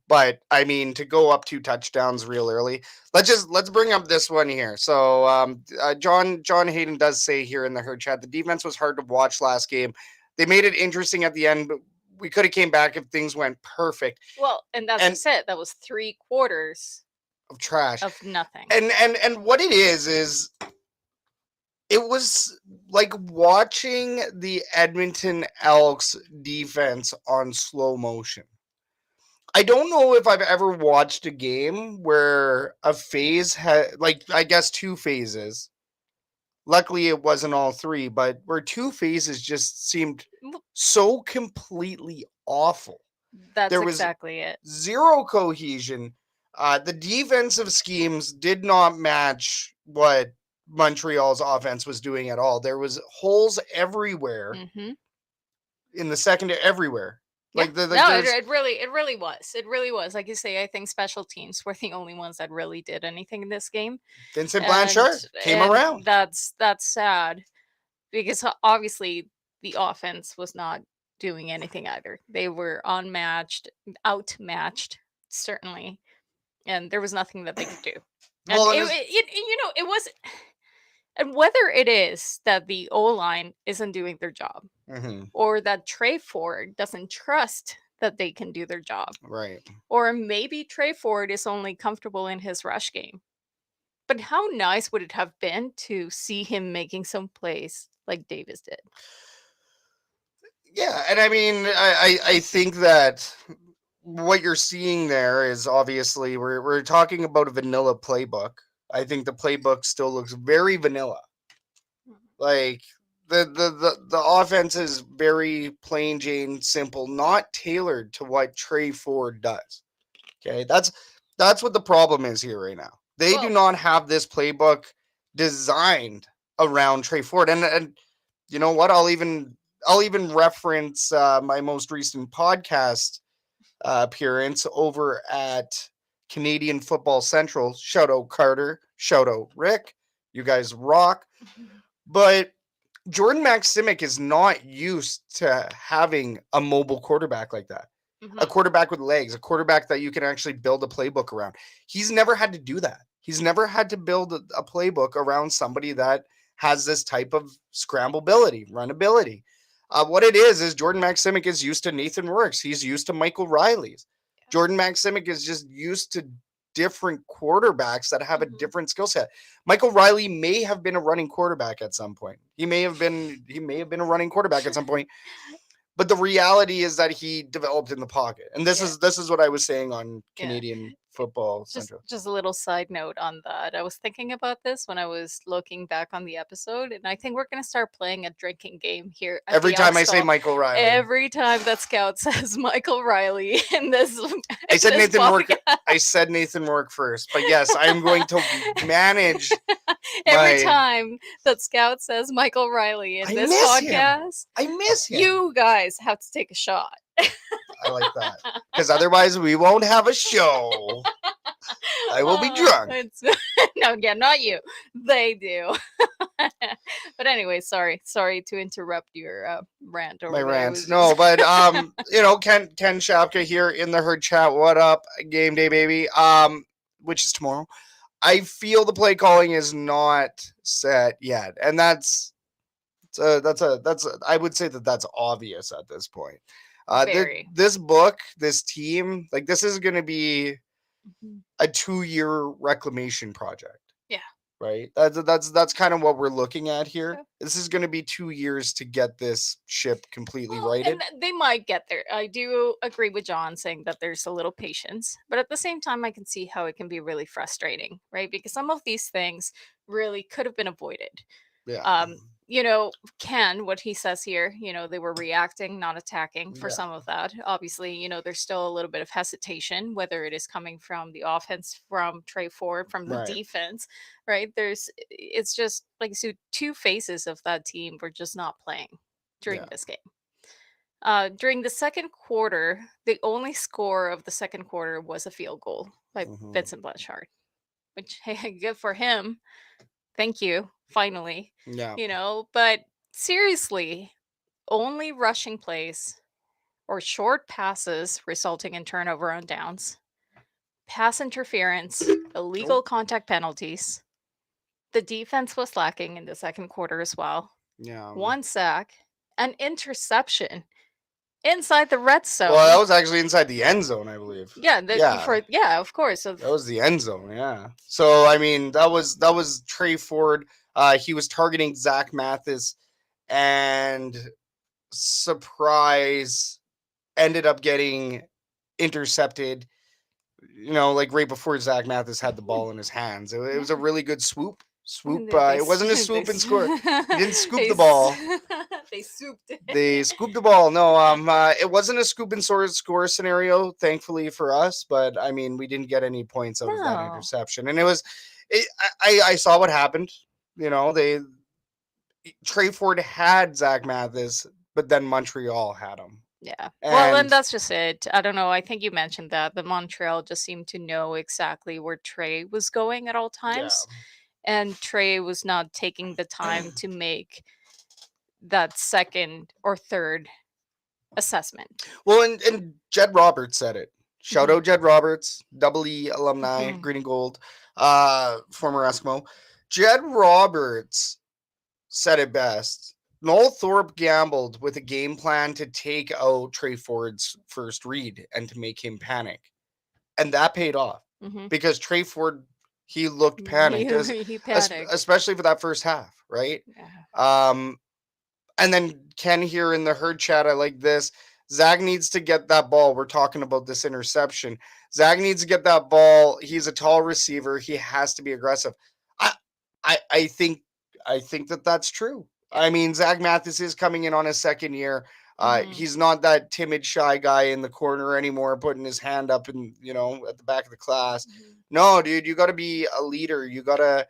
But I mean, to go up 2 touchdowns real early, let's bring up this one here. So John Hayden does say here in the herd chat, the defense was hard to watch last game. They made it interesting at the end, but we could have came back if things went perfect. Well, and that's what I said. That was 3 quarters of trash, of nothing. And what it is it was like watching the Edmonton Elks defense on slow motion. I don't know if I've ever watched a game where a phase had, like, I guess 2 phases. Luckily, it wasn't all 3, but where 2 phases just seemed so completely awful. That's There was exactly it. Zero cohesion. The defensive schemes did not match what Montreal's offense was doing at all. There was holes everywhere in the secondary, everywhere. Yeah. Like it really was. Like you say, I think special teams were the only ones that really did anything in this game. Vincent Blanchard came around. That's sad because obviously the offense was not doing anything either. They were outmatched, certainly, and there was nothing that they could do. And Well, it was, and whether it is that the O-line isn't doing their job, or that Trey Ford doesn't trust that they can do their job, right? Or maybe Trey Ford is only comfortable in his rush game. But how nice would it have been to see him making some plays like Davis did? Yeah, and I mean, I think that what you're seeing there is obviously we're talking about a vanilla playbook. I think the playbook still looks very vanilla. Like the offense is very plain Jane simple, not tailored to what Trey Ford does. Okay, that's what the problem is here right now. They do not have this playbook designed around Trey Ford, and you know what? I'll even reference my most recent podcast appearance over at Canadian Football Central. Shout out Carter, shout out Rick. You guys rock. But Jordan Maximic is not used to having a mobile quarterback like that. A quarterback with legs, a quarterback that you can actually build a playbook around. He's never had to do that. He's never had to build a playbook around somebody that has this type of scramblability, runability. What it is Jordan Maximic is used to Nathan Rourke's. He's used to Michael Riley's. Jordan Maximic is just used to different quarterbacks that have a different skill set. Michael Riley may have been a running quarterback at some point. He may have been a running quarterback at some point. But the reality is that he developed in the pocket. And this is what I was saying on Canadian Football Central. Just a little side note on that. I was thinking about this when I was looking back on the episode, and I think we're going to start playing a drinking game here. Every time I say Michael Riley. Every time that Scout says Michael Riley in this I said Nathan Rourke. I said Nathan Rourke first. But yes, I am going to manage every time that Scout says Michael Riley in this podcast. I miss him. You guys have to take a shot. I like that. Because otherwise we won't have a show. I will be drunk. No, not you. They do. But anyway, sorry to interrupt your rant. My rants. No, but Ken Shapka here in the herd chat. What up? Game day, baby. Which is tomorrow. I feel the play calling is not set yet, and that's I would say that's obvious at this point. This book, this team, like this is going to be a 2-year reclamation project. Yeah. Right. That's kind of what we're looking at here. Yeah. This is going to be 2 years to get this ship completely righted. And they might get there. I do agree with John saying that there's a little patience, but at the same time, I can see how it can be really frustrating, right? Because some of these things really could have been avoided. Yeah. Ken, what he says here, they were reacting, not attacking for Yeah. some of that. Obviously, there's still a little bit of hesitation, whether it is coming from the offense, from Trey Ford, from the Right. defense, right? It's just like, so two faces of that team were just not playing during Yeah. this game. During the second quarter, the only score of the second quarter was a field goal by Vincent Blanchard, which, hey, good for him. Thank you. Finally. Yeah. But seriously, only rushing plays or short passes resulting in turnover on downs, pass interference, illegal contact penalties. The defense was lacking in the second quarter as well. Yeah. One sack, an interception inside the red zone. Well, that was actually inside the end zone, I believe. Yeah, of course. That was the end zone, yeah. So I mean, that was Trey Ford. He was targeting Zach Mathis, and surprise, ended up getting intercepted. Like right before Zach Mathis had the ball in his hands. It was a really good swoop. It wasn't a swoop and score. He didn't scoop the ball. They souped it. They scooped the ball. No, it wasn't a scoop and score scenario, thankfully for us. But I mean, we didn't get any points out of that interception, and I saw what happened. Trey Ford had Zach Mathis, but then Montreal had him. Yeah. And that's just it. I don't know. I think you mentioned that the Montreal just seemed to know exactly where Trey was going at all times. Yeah. And Trey was not taking the time to make that second or third assessment. Well, and Jed Roberts said it. Shout out Jed Roberts, Double E alumni, green and gold, former Eskimo. Jed Roberts said it best. Noel Thorpe gambled with a game plan to take out Trey Ford's first read and to make him panic. And that paid off because Trey Ford, he looked panicked, he panicked. Especially for that first half, right? Yeah. And then Ken here in the herd chat, I like this. Zach needs to get that ball. We're talking about this interception. Zach needs to get that ball. He's a tall receiver. He has to be aggressive. I think that's true. I mean, Zach Mathis is coming in on his second year. He's not that timid, shy guy in the corner anymore, putting his hand up and at the back of the class. No, dude, you got to be a leader. You gotta,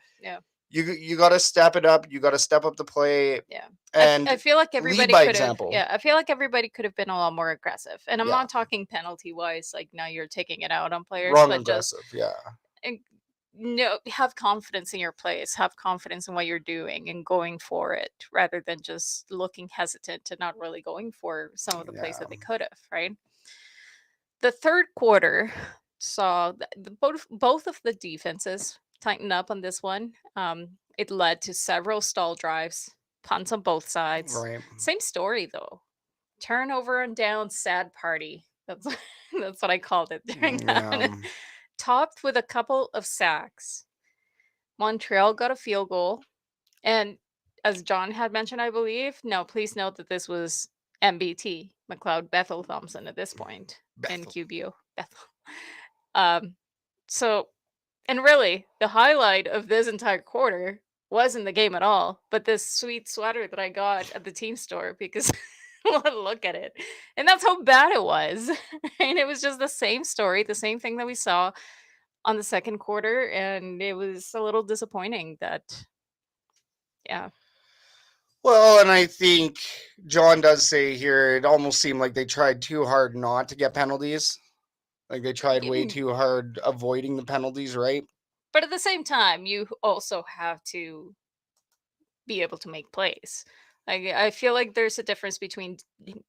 you got to step it up. You got to step up the play. Yeah, and I feel like everybody by could example. have. Yeah, I feel like everybody could have been a lot more aggressive. And I'm not talking penalty wise. Like now you're taking it out on players. Wrong but aggressive. No, have confidence in your plays, have confidence in what you're doing and going for it rather than just looking hesitant and not really going for some of the plays that they could have, right? The third quarter saw both of the defenses tighten up on this one. It led to several stall drives, punts on both sides. Right. Same story though. Turnover and down, sad party. That's what I called it during that one. Topped with a couple of sacks. Montreal got a field goal. And as John had mentioned, I believe, now please note that this was MBT, McLeod Bethel Thompson at this point in QBO. Bethel. So, and really, the highlight of this entire quarter wasn't the game at all, but this sweet sweater that I got at the team store because look at it. And that's how bad it was. And it was just the same story, the same thing that we saw on the second quarter. And it was a little disappointing that, yeah. Well, and I think John does say here, it almost seemed like they tried too hard not to get penalties. Like they tried way too hard avoiding the penalties, right? But at the same time, you also have to be able to make plays. I feel like there's a difference between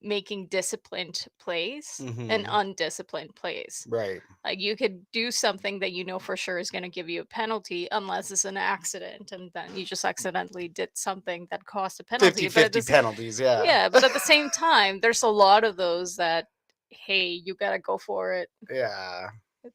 making disciplined plays and undisciplined plays. Right. Like you could do something that you know for sure is going to give you a penalty unless it's an accident and then you just accidentally did something that caused a penalty. 50-50 penalties, yeah. Yeah, but at the same time, there's a lot of those that, hey, you got to go for it. Yeah. But,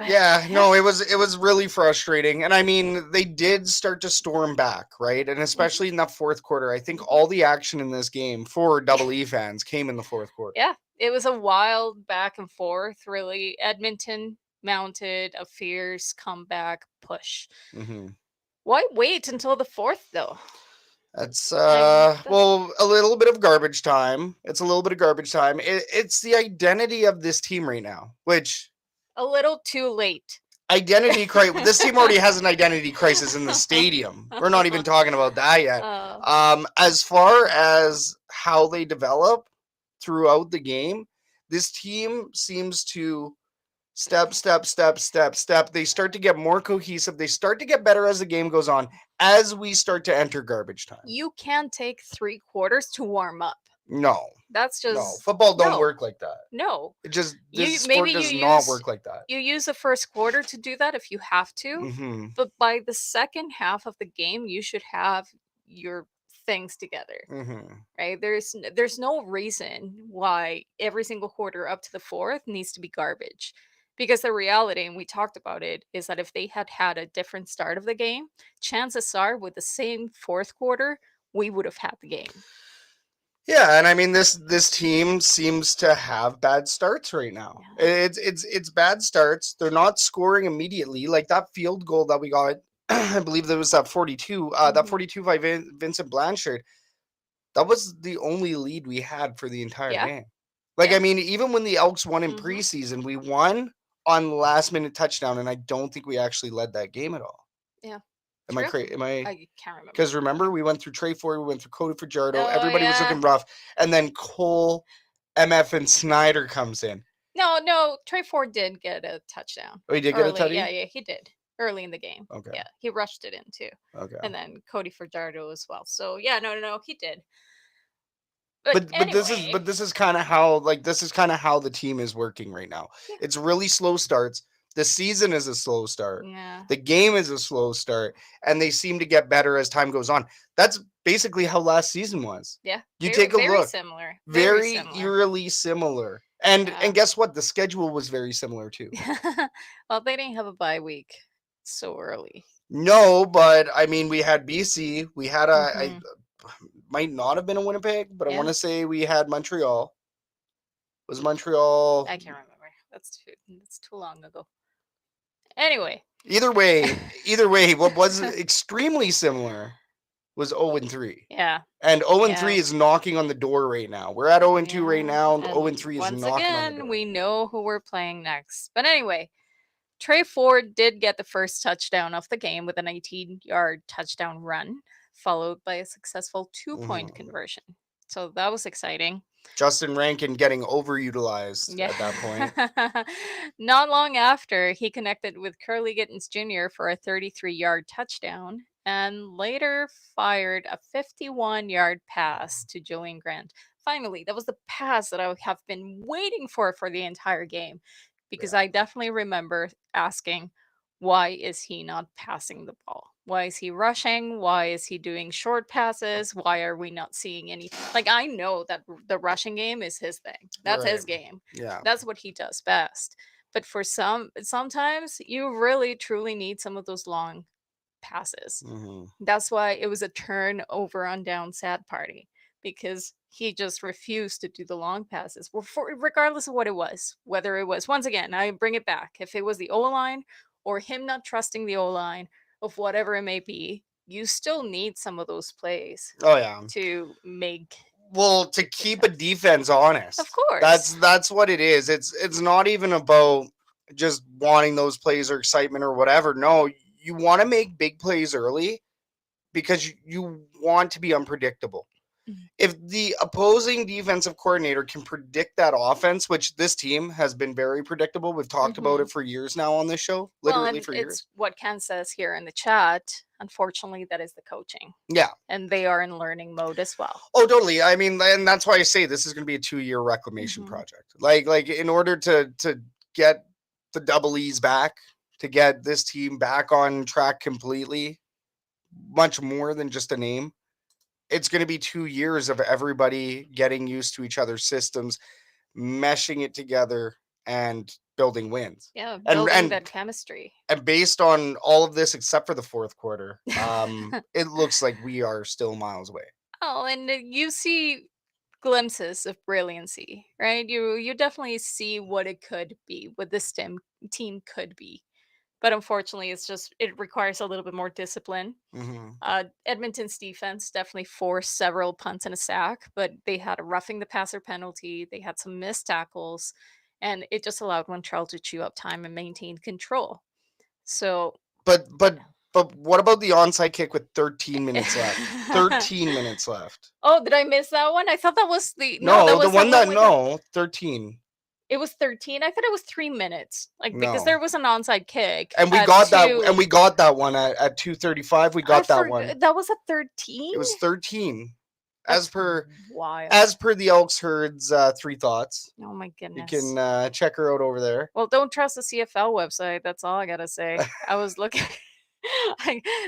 yeah, no, it was really frustrating. And I mean, they did start to storm back, right? And especially in that fourth quarter, I think all the action in this game for Double E fans came in the fourth quarter. Yeah, it was a wild back and forth, really. Edmonton mounted a fierce comeback push. Why wait until the 4th, though? That's Like, well, a little bit of garbage time. It's a little bit of garbage time. It's the identity of this team right now, which a little too late. identity crisis. This team already has an identity crisis in the stadium. We're not even talking about that yet. As far as how they develop throughout the game, this team seems to step. They start to get more cohesive. They start to get better as the game goes on, as we start to enter garbage time. You can take 3 quarters to warm up. No, That's no, just football don't no. work like that. No. It just You- this maybe sport does you not use- work like that. You use the first quarter to do that if you have to, Mm-hmm. but by the second half of the game, you should have your things together, Mm-hmm. right? There's no reason why every single quarter up to the 4th needs to be garbage. Because the reality, and we talked about it, is that if they had had a different start of the game, chances are with the same 4th quarter, we would have had the game. Yeah, and I mean this team seems to have bad starts right now. Yeah. It's bad starts. They're not scoring immediately. Like that field goal that we got, I believe there was that 42. That 42 by Vincent Blanchard. That was the only lead we had for the entire Yeah. game. Like Yeah. I mean, even when the Elks won in Mhm. preseason, we won on last minute touchdown, and I don't think we actually led that game at all. Yeah. Am I True. crazy? Am I? I can't remember. Because remember, we went through Trey Ford, we went through Cody Fajardo. Oh, Everybody was yeah. looking rough, and then Cole, MF, and Snyder comes in. No, Trey Ford did get a touchdown. Oh, he did get a early. tutty? Yeah, he did early in the game. Okay. Yeah, he rushed it in too, Okay. and then Cody Fajardo as well. So yeah, no, he did. But anyway, this is kind of how the team is working right now. Yeah. It's really slow starts. The season is a slow start. yeah, The game is a slow start, and they seem to get better as time goes on. That's basically how last season was. yeah. You very, take a very look. Similar. Very similar. eerily similar. And Yeah. guess what? The schedule was very similar too. Well, they didn't have a bye week so early. No, but I mean, we had BC. We had Mhm. might not have been a Winnipeg, but I Yeah. want to say we had Montreal. Was Montreal? I can't remember. That's too long ago. Anyway, Either way, what was extremely similar was 0-3. yeah. And 0-3 Yeah. is knocking on the door right now. We're at 0-2 right Yeah, now, and and 0-3 is once knocking on the again, door. we know who we're playing next. But anyway, Trey Ford did get the first touchdown of the game with an 18-yard touchdown run, followed by a successful 2-point conversion. So that was exciting. Justin Rankin getting overutilized Yeah. at that point. Not long after, he connected with Curly Gittens Jr. for a 33-yard touchdown and later fired a 51-yard pass to Joanne Grant. Finally, that was the pass that I have been waiting for the entire game, because Yeah. I definitely remember asking, why is he not passing the ball? Why is he rushing? Why is he doing short passes? Why are we not seeing any? Like, I know that the rushing game is his thing. That's his Right. game. Yeah. That's what he does best. But for sometimes you really truly need some of those long passes. Mhm. That's why it was a turnover on down sad party, because he just refused to do the long passes. Regardless of what it was, whether it was, once again, I bring it back. If it was the O line or him not trusting the O line, of whatever it may be, you still need some of those plays Oh yeah. to make. Well, to keep a defense honest. Of course. That's what it is. It's not even about just wanting those plays or excitement or whatever. No, you want to make big plays early because you want to be unpredictable. Mhm. If the opposing defensive coordinator can predict that offense, which this team has been very predictable, we've talked about it for years now on this show, literally and for it's years. what Ken says here in the chat. Unfortunately, that is the coaching, Yeah. and they are in learning mode as well. Oh, totally. I mean, and that's why I say this is going to be a 2-year reclamation Mhm. project. Like in order to get the double E's back, to get this team back on track completely, much more than just a name. It's going to be 2 years of everybody getting used to each other's systems, meshing it together, and building wins. Yeah, And- building and- that chemistry. And based on all of this, except for the fourth quarter, it looks like we are still miles away. Oh, and you see glimpses of brilliancy, right? You definitely see what it could be, what this team could be. But unfortunately, it requires a little bit more discipline. Edmonton's defense definitely forced several punts and a sack, but they had a roughing the passer penalty. They had some missed tackles, and it just allowed Montreal to chew up time and maintain control. So, But what about the onside kick with 13 minutes left? 13 minutes left. Oh, did I miss that one? I thought that was the No, that was the one that with 13. It was 13. I thought it was 3 minutes. Because No. there was an onside kick. And we at got that, 2 and we got that one at 2:35. We got that one. That was a 13? It was 13. That's As per wild. the Elks Herd's 3 thoughts. Oh my You goodness. can check her out over there. Well, don't trust the CFL website. That's all I gotta say. I was looking.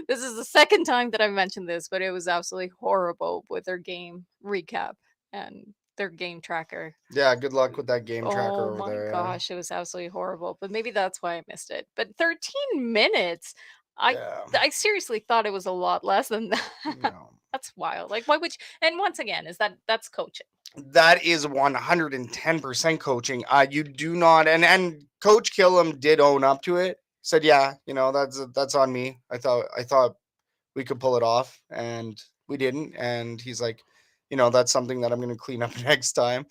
This is the second time that I mentioned this, but it was absolutely horrible with their game recap and their game tracker. Yeah, good luck with that game tracker Oh over my there. gosh, it was absolutely horrible. But maybe that's why I missed it. But 13 minutes. I seriously thought it was a lot less than that. No. That's wild. Like, why would you? And once again, that's coaching. That is 110% coaching. You do not, and Coach Killam did own up to it. Said, yeah, that's on me. I thought we could pull it off, and we didn't. And he's like, that's something that I'm going to clean up next time.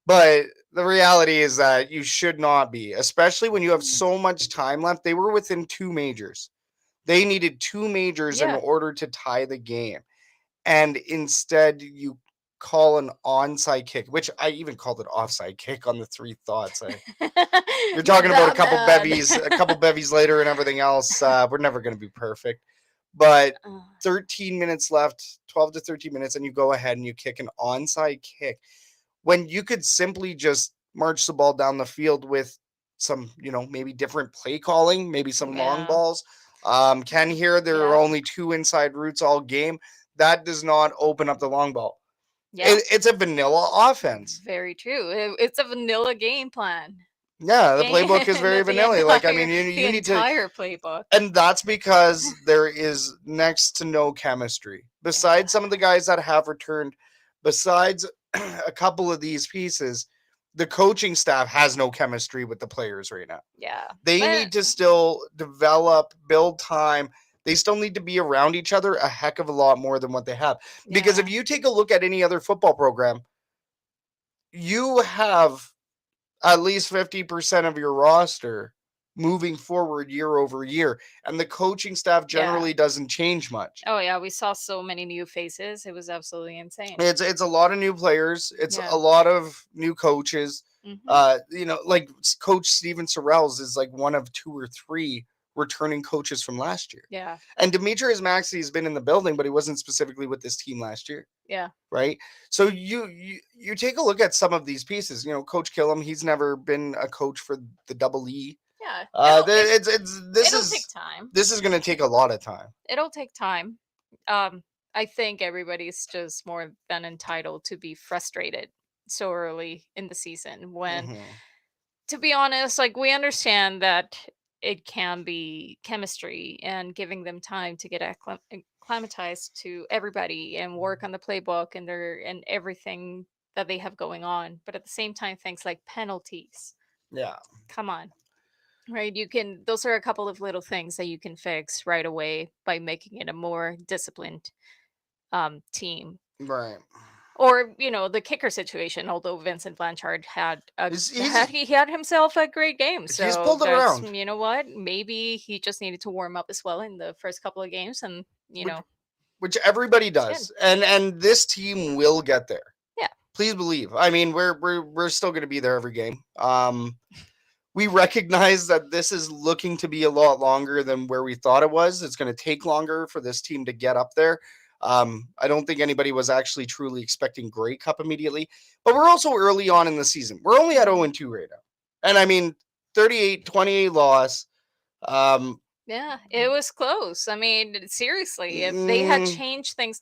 But the reality is that you should not be, especially when you have so much time left. They were within 2 majors. They needed 2 majors in order to tie the game. And instead you call an onside kick, which I even called it offside kick on the 3 thoughts. You're talking about a couple bevies later and everything else. We're never going to be perfect. But 13 minutes left, 12 to 13 minutes, and you go ahead and you kick an onside kick when you could simply just march the ball down the field with some, maybe different play calling, maybe some long balls. Ken here, there are only 2 inside routes all game. That does not open up the long ball. Yeah. It's a vanilla offense. Very true. It's a vanilla game plan. Yeah, the playbook is very vanilla. You need to entire playbook. And that's because there is next to no chemistry. Besides some of the guys that have returned, besides a couple of these pieces, the coaching staff has no chemistry with the players right now. Yeah. They need to still develop, build time. They still need to be around each other a heck of a lot more than what they have. Because if you take a look at any other football program, you have at least 50% of your roster moving forward year over year. And the coaching staff generally doesn't change much. Oh, yeah. We saw so many new faces. It was absolutely insane. It's a lot of new players. It's a lot of new coaches. Like Coach Steven Sorrells is like one of 2 or 3 returning coaches from last year. Yeah. And Demetrius Maxey has been in the building, but he wasn't specifically with this team last year. Yeah. Right. So you take a look at some of these pieces. Coach Killam, he's never been a coach for the Double E. Yeah. It'll take time. This is going to take a lot of time. It'll take time. I think everybody's just more than entitled to be frustrated so early in the season when, to be honest, we understand that it can be chemistry and giving them time to get acclimatized to everybody and work on the playbook and everything that they have going on. But at the same time, things like penalties. Yeah. Come on. Right. Those are a couple of little things that you can fix right away by making it a more disciplined team. Right. Or, the kicker situation, although Vincent Blanchard had he had himself a great game. So he's pulled it around. You know what? Maybe he just needed to warm up as well in the first couple of games, and which everybody does. And this team will get there. Yeah. Please believe. I mean, we're still going to be there every game. We recognize that this is looking to be a lot longer than where we thought it was. It's going to take longer for this team to get up there. I don't think anybody was actually truly expecting Grey Cup immediately, but we're also early on in the season. We're only at 0-2 right now. And I mean, 38-28 loss. Yeah, it was close. I mean, seriously, if they had changed things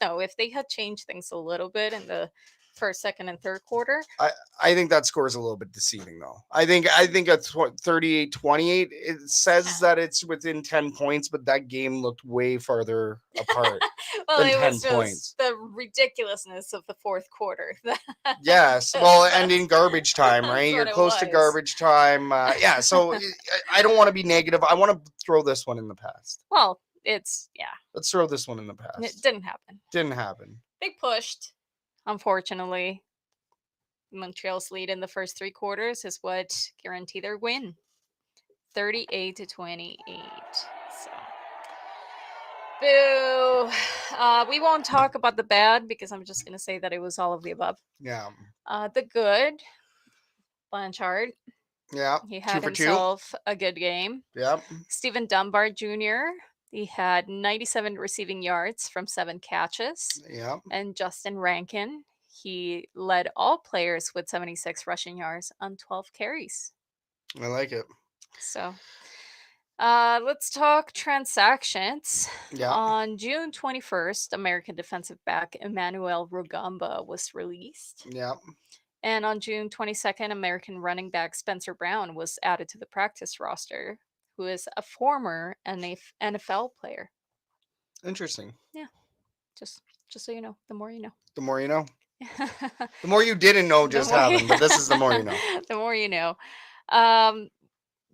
a little bit in the first, second, and third quarter. I think that score is a little bit deceiving, though. I think a 38-28. It says that it's within 10 points, but that game looked way farther apart. Well, than it 10 was points. just the ridiculousness of the fourth quarter. Yes, well, and in garbage time, That's right? You're what it close to was. garbage time. Yeah, so I don't want to be negative. I want to throw this one in the past. Well, Let's throw this one in the it past. didn't happen. Didn't happen. They pushed, unfortunately. Montreal's lead in the first three quarters is what guaranteed their win, 38-28. So, boo. We won't talk about the bad because I'm just gonna say that it was all of the above. Yeah. The good, Blanchard. Yeah. He 2 had for 2. himself a good game. Yeah. Stephen Dunbar Jr. He had 97 receiving yards from 7 catches. Yeah. And Justin Rankin, he led all players with 76 rushing yards on 12 carries. I like it. So, let's talk transactions. Yeah. On June 21st, American defensive back Emmanuel Rugamba was released. Yeah. And on June 22nd, American running back Spencer Brown was added to the practice roster, who is a former NFL player. Interesting. Yeah. Just so you know, the more you know. The more you know. The more you didn't know just happened, but this is the more you know. The more you know.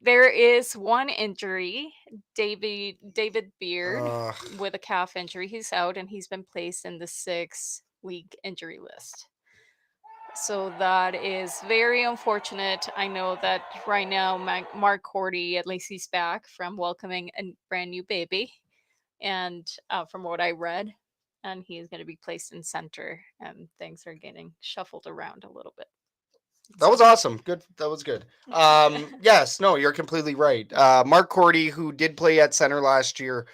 There is one injury, David Beard with a calf injury. He's out and he's been placed in the 6-week injury list. So that is very unfortunate. I know that right now Mark Cordy, at least he's back from welcoming a brand new baby, and from what I read, and he is going to be placed in center, and things are getting shuffled around a little bit. That was awesome. Good. That was good. Yes, no, you're completely right. Mark Cordy, who did play at center last year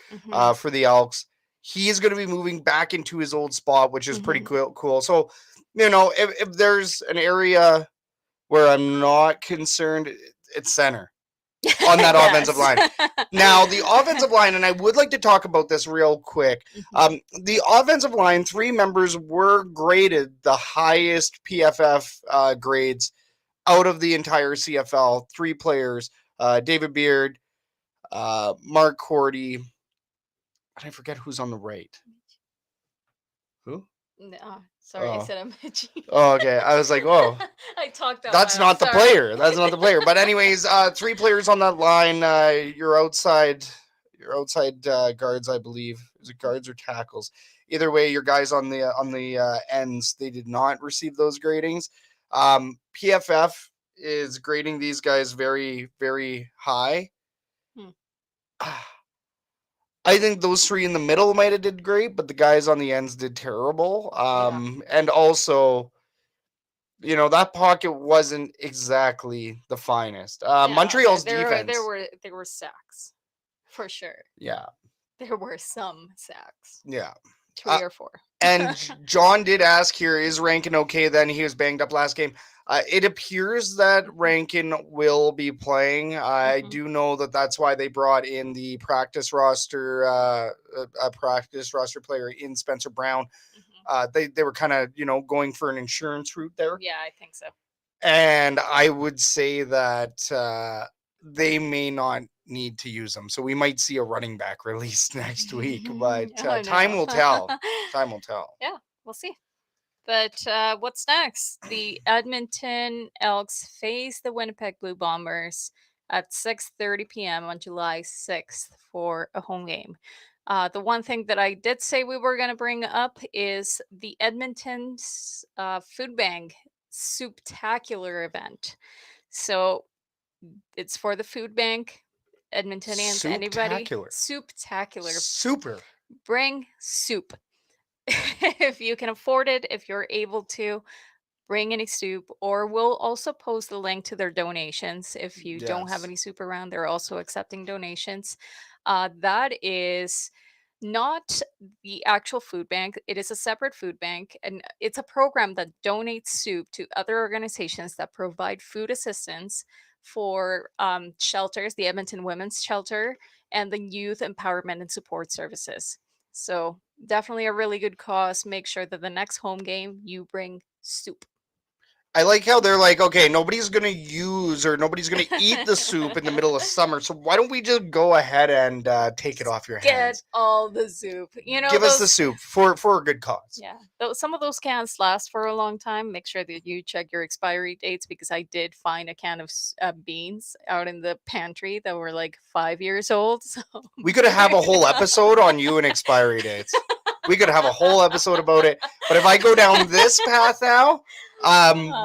for the Elks, he is going to be moving back into his old spot, which is pretty cool. So, you know, if there's an area where I'm not concerned, it's center on that offensive line. Now, the offensive line, and I would like to talk about this real quick. The offensive line, 3 members were graded the highest PFF grades out of the entire CFL. 3 players, David Beard, Mark Cordy, and I forget who's on the right. Who? No, sorry, I said I'm itchy. Oh, okay. I was like, whoa. I talked out That's loud. not the player. That's not the player. But anyways, 3 players on that line. Your outside guards, I believe. Is it guards or tackles? Either way, your guys on the ends, they did not receive those gradings. PFF is grading these guys very, very high. I think those 3 in the middle might have did great, but the guys on the ends did terrible. And also, you know, that pocket wasn't exactly the finest. Montreal's defense. There were sacks, for sure. Yeah. There were some sacks. Yeah. 3 or 4. And John did ask here, is Rankin okay then? He was banged up last game. It appears that Rankin will be playing. I do know that that's why they brought in the practice roster, a practice roster player in Spencer Brown. They were kind of, you know, going for an insurance route there. Yeah, I think so. And I would say that they may not need to use them. So we might see a running back released next week, but time will tell. Time will tell. Yeah, we'll see. But what's next? The Edmonton Elks face the Winnipeg Blue Bombers at 6:30 p.m. on July 6th for a home game. The one thing that I did say we were going to bring up is the Edmonton's Food Bank Souptacular event. So it's for the food bank, Edmontonians, anybody. Souptacular. Super. Bring soup. If you can afford it, if you're able to, bring any soup, or we'll also post the link to their donations. If you don't have any soup around, they're also accepting donations. That is not the actual food bank. It is a separate food bank, and it's a program that donates soup to other organizations that provide food assistance for shelters, the Edmonton Women's Shelter, and the Youth Empowerment and Support Services. So definitely a really good cause. Make sure that the next home game you bring soup. I like how they're like, okay, nobody's going to use or nobody's going to eat the soup in the middle of summer. So why don't we just go ahead and take it off your Get hands? all the soup. You know, Give us the soup for a good cause. Yeah, some of those cans last for a long time. Make sure that you check your expiry dates, because I did find a can of beans out in the pantry that were like 5 years old. So We could have a whole episode on you and expiry dates. We could have a whole episode about it. But if I go down this path now,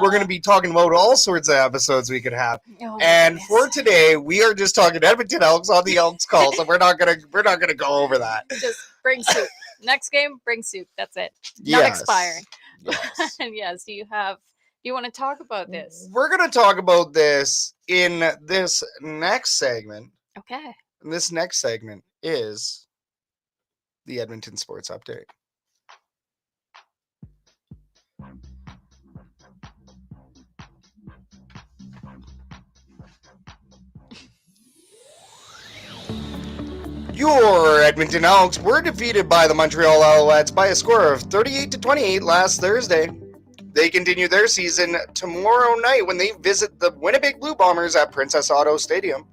we're going to be talking about all sorts of episodes we could have. Oh my And goodness. for today, we are just talking Edmonton Elks on the Elks Call, so we're not gonna go over that. Just bring soup. Next game, bring soup. That's it. Not Yes. expiring. Yes. And yes, do you want to talk about this? We're gonna talk about this in this next segment. Okay. And this next segment is the Edmonton Sports Update. Your Edmonton Elks were defeated by the Montreal Alouettes by a score of 38-28 last Thursday. They continue their season tomorrow night when they visit the Winnipeg Blue Bombers at Princess Auto Stadium.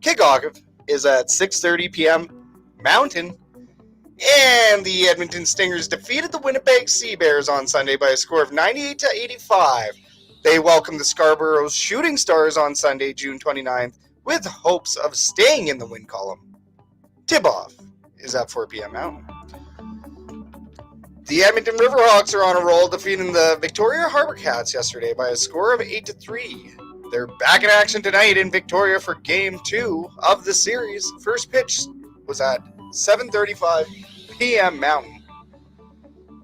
Kickoff is at 6:30 p.m. Mountain. And the Edmonton Stingers defeated the Winnipeg Sea Bears on Sunday by a score of 98-85. They welcome the Scarborough Shooting Stars on Sunday, June 29th, with hopes of staying in the win column. Tip-off is at 4 p.m. Mountain. The Edmonton Riverhawks are on a roll, defeating the Victoria Harbour Cats yesterday by a score of 8-3. They're back in action tonight in Victoria for Game 2 of the series. First pitch was at 7:35 p.m. Mountain.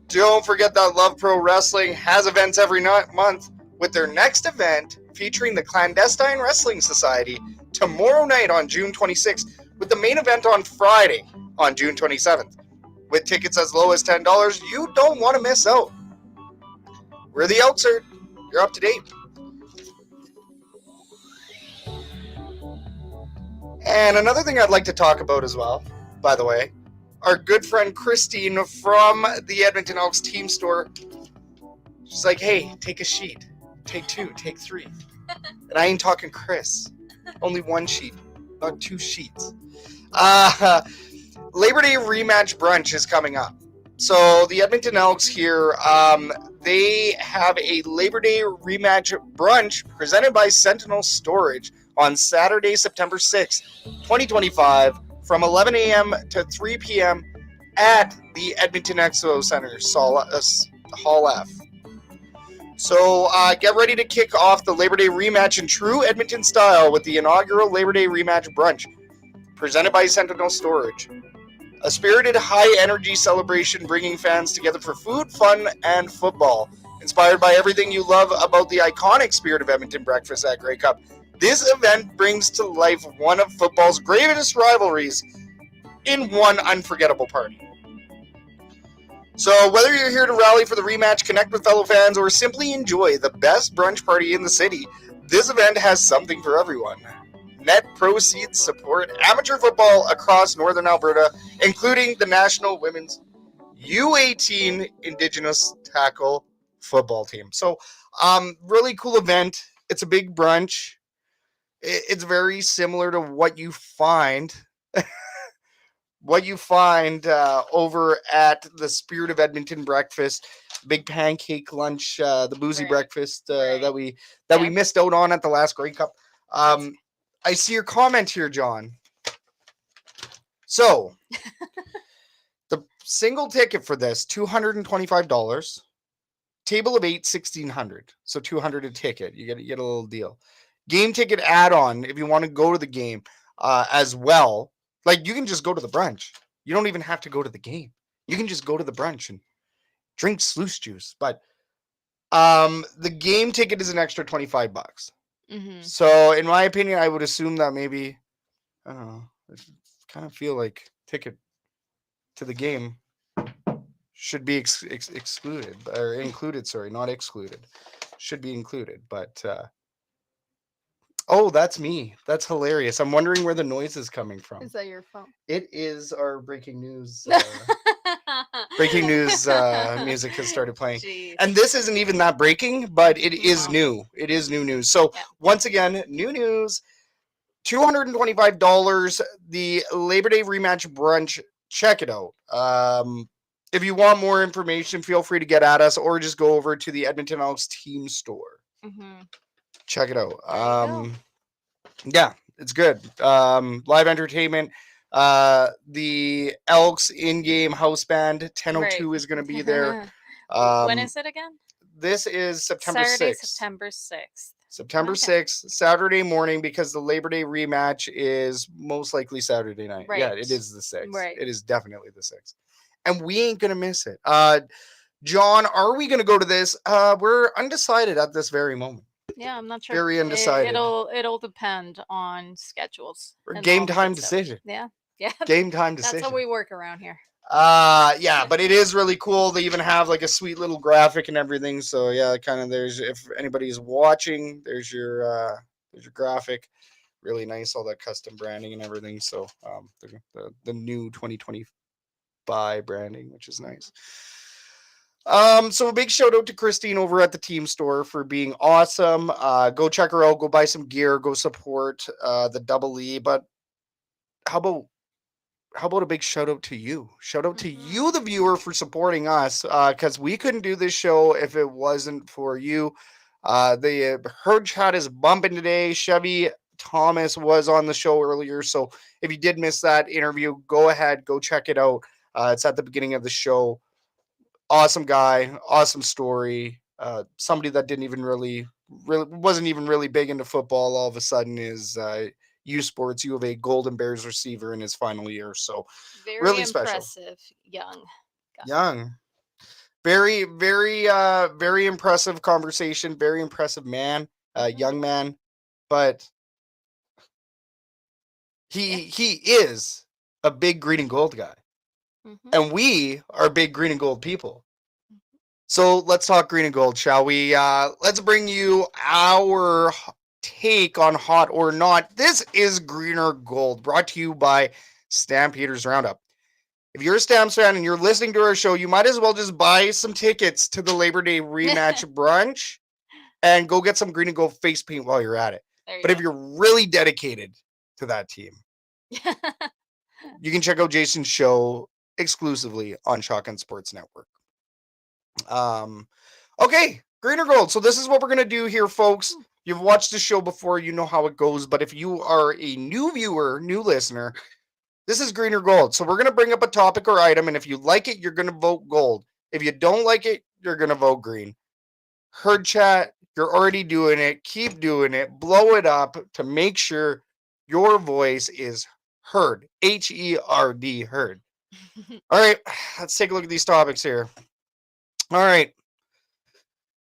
Don't forget that Love Pro Wrestling has events every month, with their next event featuring the Clandestine Wrestling Society tomorrow night on June 26th, with the main event on Friday on June 27th. With tickets as low as $10, you don't want to miss out. We're the Elks, sir. You're up to date. And another thing I'd like to talk about as well, by the way, our good friend Christine from the Edmonton Elks team store. She's like, hey, take a sheet. Take 2, take 3. And I ain't talking Chris. Only 1 sheet, not 2 sheets. Labor Day rematch brunch is coming up. So the Edmonton Elks here, they have a Labor Day rematch brunch presented by Sentinel Storage on Saturday, September 6th, 2025, from 11 a.m. to 3 p.m. at the Edmonton Expo Center, Hall F. So get ready to kick off the Labor Day rematch in true Edmonton style with the inaugural Labor Day rematch brunch, presented by Sentinel Storage. A spirited, high-energy celebration bringing fans together for food, fun, and football. Inspired by everything you love about the iconic Spirit of Edmonton breakfast at Grey Cup, this event brings to life one of football's greatest rivalries in one unforgettable party. So whether you're here to rally for the rematch, connect with fellow fans, or simply enjoy the best brunch party in the city, this event has something for everyone. Net proceeds support amateur football across Northern Alberta, including the National Women's U18 Indigenous Tackle football team. So, really cool event. It's a big brunch. It's very similar to what you find over at the Spirit of Edmonton breakfast, big pancake lunch, the boozy breakfast that we missed out on at the last Grey Cup. I see your comment here, John. So, the single ticket for this, $225. Table of 8, $1,600. So $200 a ticket. You get a little deal. Game ticket add-on if you want to go to the game as well. Like, you can just go to the brunch. You don't even have to go to the game. You can just go to the brunch and drink sluice juice. But the game ticket is an extra $25. Mm-hmm. So, in my opinion, I would assume that maybe, I don't know, I kind of feel like ticket to the game should be excluded, or included, sorry, not excluded. Should be included, but, oh, that's me. That's hilarious. I'm wondering where the noise is coming from. Is that your phone? It is our breaking news. Breaking news music has started playing. Jeez. And this isn't even that breaking, but it is No. new. It is new news. So Yeah. once again, new news. $225. The Labor Day rematch brunch. Check it out. If you want more information, feel free to get at us or just go over to the Edmonton Elks team store. Mm-hmm. Check it out. There you go. Yeah, it's good. Live entertainment. The Elks in-game house band 1002 is going to be there. When is it again? This is September Saturday, 6th. September 6th. September Okay. 6th, Saturday morning, because the Labor Day rematch is most likely Saturday night. Yeah, Right. it is the 6th. Right. It is definitely the 6th. And we ain't going to miss it. John, are we going to go to this? We're undecided at this very moment. Yeah, I'm not sure. Very undecided. It'll depend on schedules. Or and game all the time good stuff. decision. Yeah. Game time decision. That's how we work around here. Yeah, but it is really cool. They even have like a sweet little graphic and everything. So yeah, kind of there's, if anybody's watching, there's your graphic. Really nice, all that custom branding and everything. So the new 2025 branding, which is nice. So a big shout out to Christine over at the team store for being awesome. Go check her out, go buy some gear, go support the Double E. But how about a big shout out to you? Shout out to you, the viewer, for supporting us, because we couldn't do this show if it wasn't for you. The herd chat is bumping today. Chevy Thomas was on the show earlier, so if you did miss that interview, go ahead, go check it out. It's at the beginning of the show. Awesome guy, awesome story. Somebody that didn't even really wasn't even really big into football. All of a sudden is U Sports U of A Golden Bears receiver in his final year. So Very really impressive. special. Young. Very, very, very impressive conversation. Very impressive man, young man, but he is a big green and gold guy, and we are big green and gold people. So let's talk green and gold, shall we? Let's bring you our take on hot or not. This is Green or Gold, brought to you by Stampeders Roundup. If you're a Stamps fan and you're listening to our show, you might as well just buy some tickets to the Labor Day rematch brunch and go get some green and gold face paint while you're at it. But if you're really dedicated to that team, you can check out Jason's show exclusively on Shotgun Sports Network. Okay, green or gold. So this is what we're going to do here, folks. You've watched the show before, you know how it goes. But if you are a new viewer, new listener, this is green or gold. So we're going to bring up a topic or item, and if you like it, you're going to vote gold. If you don't like it, you're going to vote green. Herd chat, you're already doing it. Keep doing it. Blow it up to make sure your voice is heard. H-E-R-D, heard. All right, let's take a look at these topics here. All right.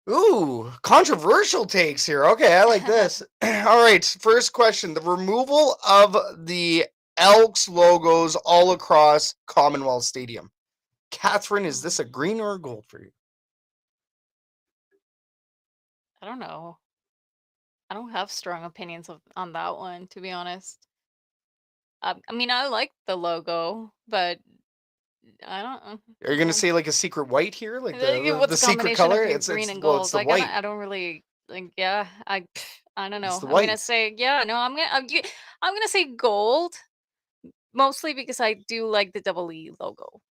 Ooh, controversial takes here. Okay, I like this. All right, first question. The removal of the Elks logos all across Commonwealth Stadium. Catherine, is this a green or a gold for you? I don't know. I don't have strong opinions on that one, to be honest. I mean, I like the logo, but I don't. Are you gonna say like a secret white here, like What's the the secret combination color? of green and gold? It's the Like white. I don't really like. Yeah, I don't know. It's the I'm gonna white. say I'm gonna say gold, mostly because I do like the double E logo.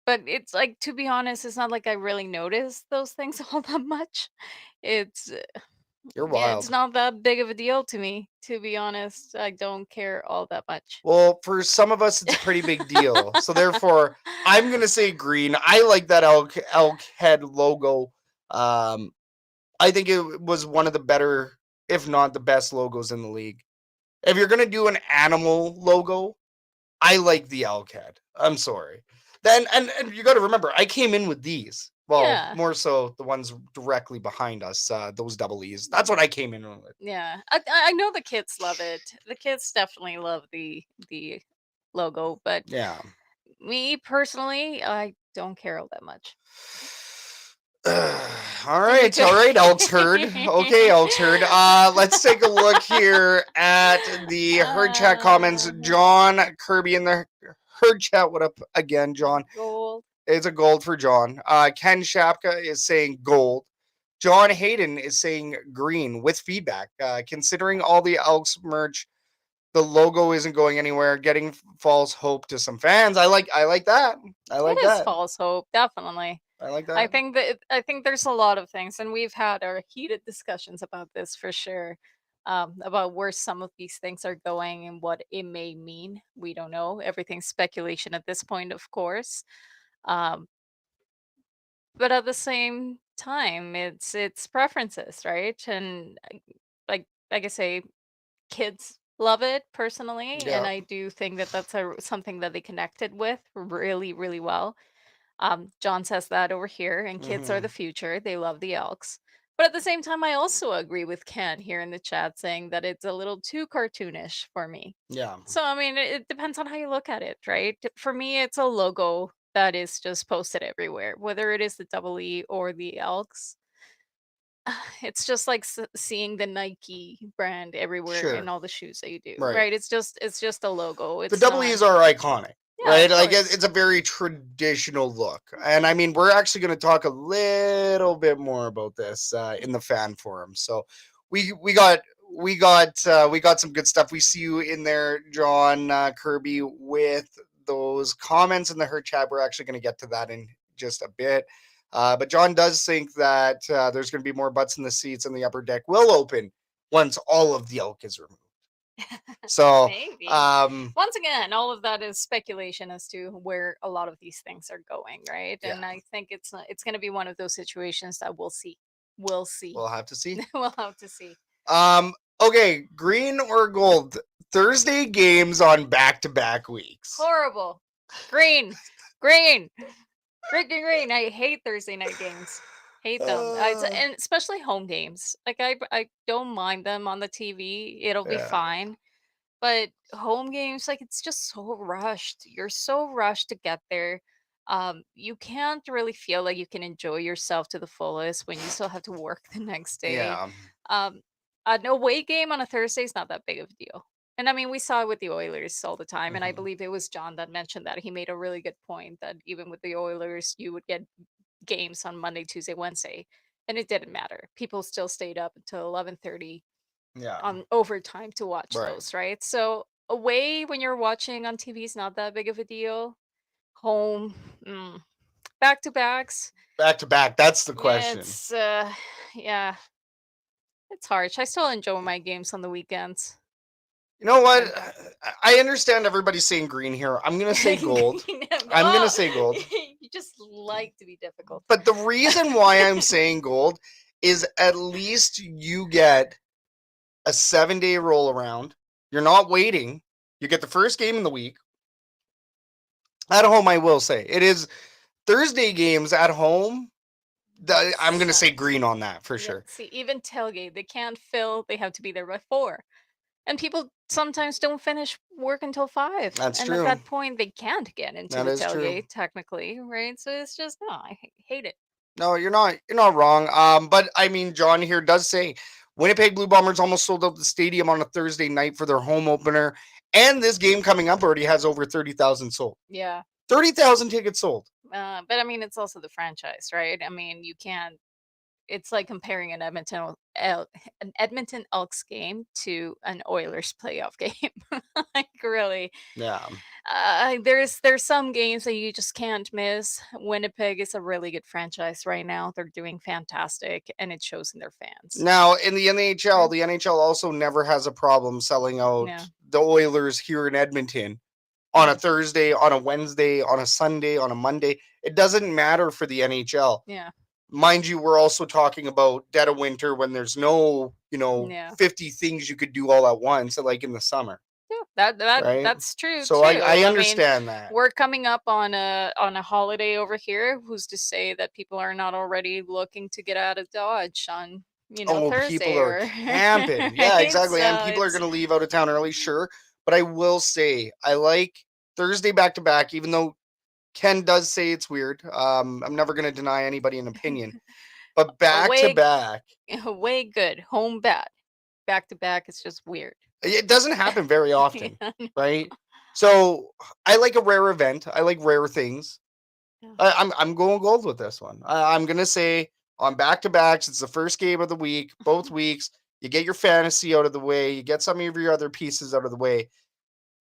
But it's like, to be honest, it's not like I really notice those things all that much. It's You're Yeah, wild. it's not that big of a deal to me, to be honest. I don't care all that much. Well, for some of us, it's a pretty big deal. So therefore, I'm gonna say green. I like that elk head logo. I think it was one of the better, if not the best, logos in the league. If you're gonna do an animal logo, I like the elk head. I'm sorry. Then and you got to remember, I came in with these. Well, Yeah. more so the ones directly behind us, those double E's. That's what I came in with. Yeah, I know the kids love it. The kids definitely love the logo, but Yeah. me personally, I don't care all that much. All right, Elks Herd. Okay, Elks Herd. Let's take a look here at the herd chat comments. John Kirby in the herd chat. What up again, John? Gold. It's a gold for John. Ken Shapka is saying gold. John Hayden is saying green with feedback. Considering all the Elks merch, the logo isn't going anywhere. Getting false hope to some fans. I like that. I like It is that. false hope, definitely. I like that. I think there's a lot of things, and we've had our heated discussions about this for sure. About where some of these things are going and what it may mean. We don't know. Everything's speculation at this point, of course. Um, but at the same time, it's preferences, right? And like I say, kids love it personally, and Yeah. I do think that that's something that they connected with really, really well. John says that over here, and kids are Mhm. the future. They love the Elks. But at the same time, I also agree with Ken here in the chat saying that it's a little too cartoonish for me. Yeah. So, I mean, it depends on how you look at it, right? For me, it's a logo that is just posted everywhere, whether it is the Double E or the Elks. It's just like seeing the Nike brand everywhere in Sure. all the shoes that you do, Right. right? It's just a logo. The It's double not. E's are iconic, Yeah, right? of Like course. it's a very traditional look, and I mean, we're actually going to talk a little bit more about this in the fan forum. So we got we got some good stuff. We see you in there, John Kirby, with those comments in the her chat. We're actually going to get to that in just a bit. But John does think that there's going to be more butts in the seats and the upper deck will open once all of the elk is removed. So, Maybe. um, Once again, all of that is speculation as to where a lot of these things are going, right? And Yeah. I think it's going to be one of those situations that we'll see. We'll see. we'll have to see. We'll have to see. Okay, green or gold? Thursday games on back-to-back weeks. Horrible. Green. Green. Freaking green. I hate Thursday night games. Hate them. And especially home games. Like I don't mind them on the TV. It'll be Yeah. fine. But home games, like it's just so rushed. You're so rushed to get there. You can't really feel like you can enjoy yourself to the fullest when you still have to work the next day. Yeah. Um, an away game on a Thursday is not that big of a deal. And I mean, we saw it with the Oilers all the time. And I Mhm. believe it was John that mentioned that. He made a really good point that even with the Oilers, you would get games on Monday, Tuesday, Wednesday, and it didn't matter. People still stayed up until 11:30 Yeah. on overtime to watch Right. those, right? So away when you're watching on TV is not that big of a deal. Home, back to backs. Back to back. That's the Yeah, question. it's yeah, it's harsh. I still enjoy my games on the weekends. You know what? And, I understand everybody's saying green here. I'm gonna say gold. I'm gonna say gold. You just like to be difficult. But the reason why I'm saying gold is at least you get a 7-day roll around. You're not waiting. You get the first game in the week. At home, I will say it is Thursday games at home. I'm gonna say green on that for sure. See, even tailgate, they can't fill. They have to be there by 4, and people sometimes don't finish work until 5. That's and true. at that point, they can't get into That the is true. tailgate technically, right? So it's just no, I hate it. No, you're not wrong. But I mean, John here does say Winnipeg Blue Bombers almost sold out the stadium on a Thursday night for their home opener, and this game coming up already has over 30,000 sold. Yeah. 30,000 tickets sold. But I mean, it's also the franchise, right? I mean, you can't. It's like comparing an Edmonton Elks game to an Oilers playoff game. Like really, Yeah. there's some games that you just can't miss. Winnipeg is a really good franchise right now. They're doing fantastic, and it shows in their fans. Now in the NHL, the NHL also never has a problem selling out Yeah. the Oilers here in Edmonton on a Thursday, on a Wednesday, on a Sunday, on a Monday. It doesn't matter for the NHL. Yeah. Mind you, we're also talking about dead of winter when there's no, 50 things you could do all at once, like in the summer. Yeah, Right? that's true. So too. I mean, understand that. we're coming up on a holiday over here. Who's to say that people are not already looking to get out of Dodge on Thursday? People are camping. Yeah, exactly. And people are going to leave out of town early, sure. But I will say, I like Thursday back to back, even though Ken does say it's weird. I'm never going to deny anybody an opinion. But back to back. Way good. Home bad. Back to back is just weird. It doesn't happen very often, right? So I like a rare event. I like rare things. I'm going gold with this one. I'm gonna say on back-to-backs, it's the first game of the week, both weeks. You get your fantasy out of the way. You get some of your other pieces out of the way.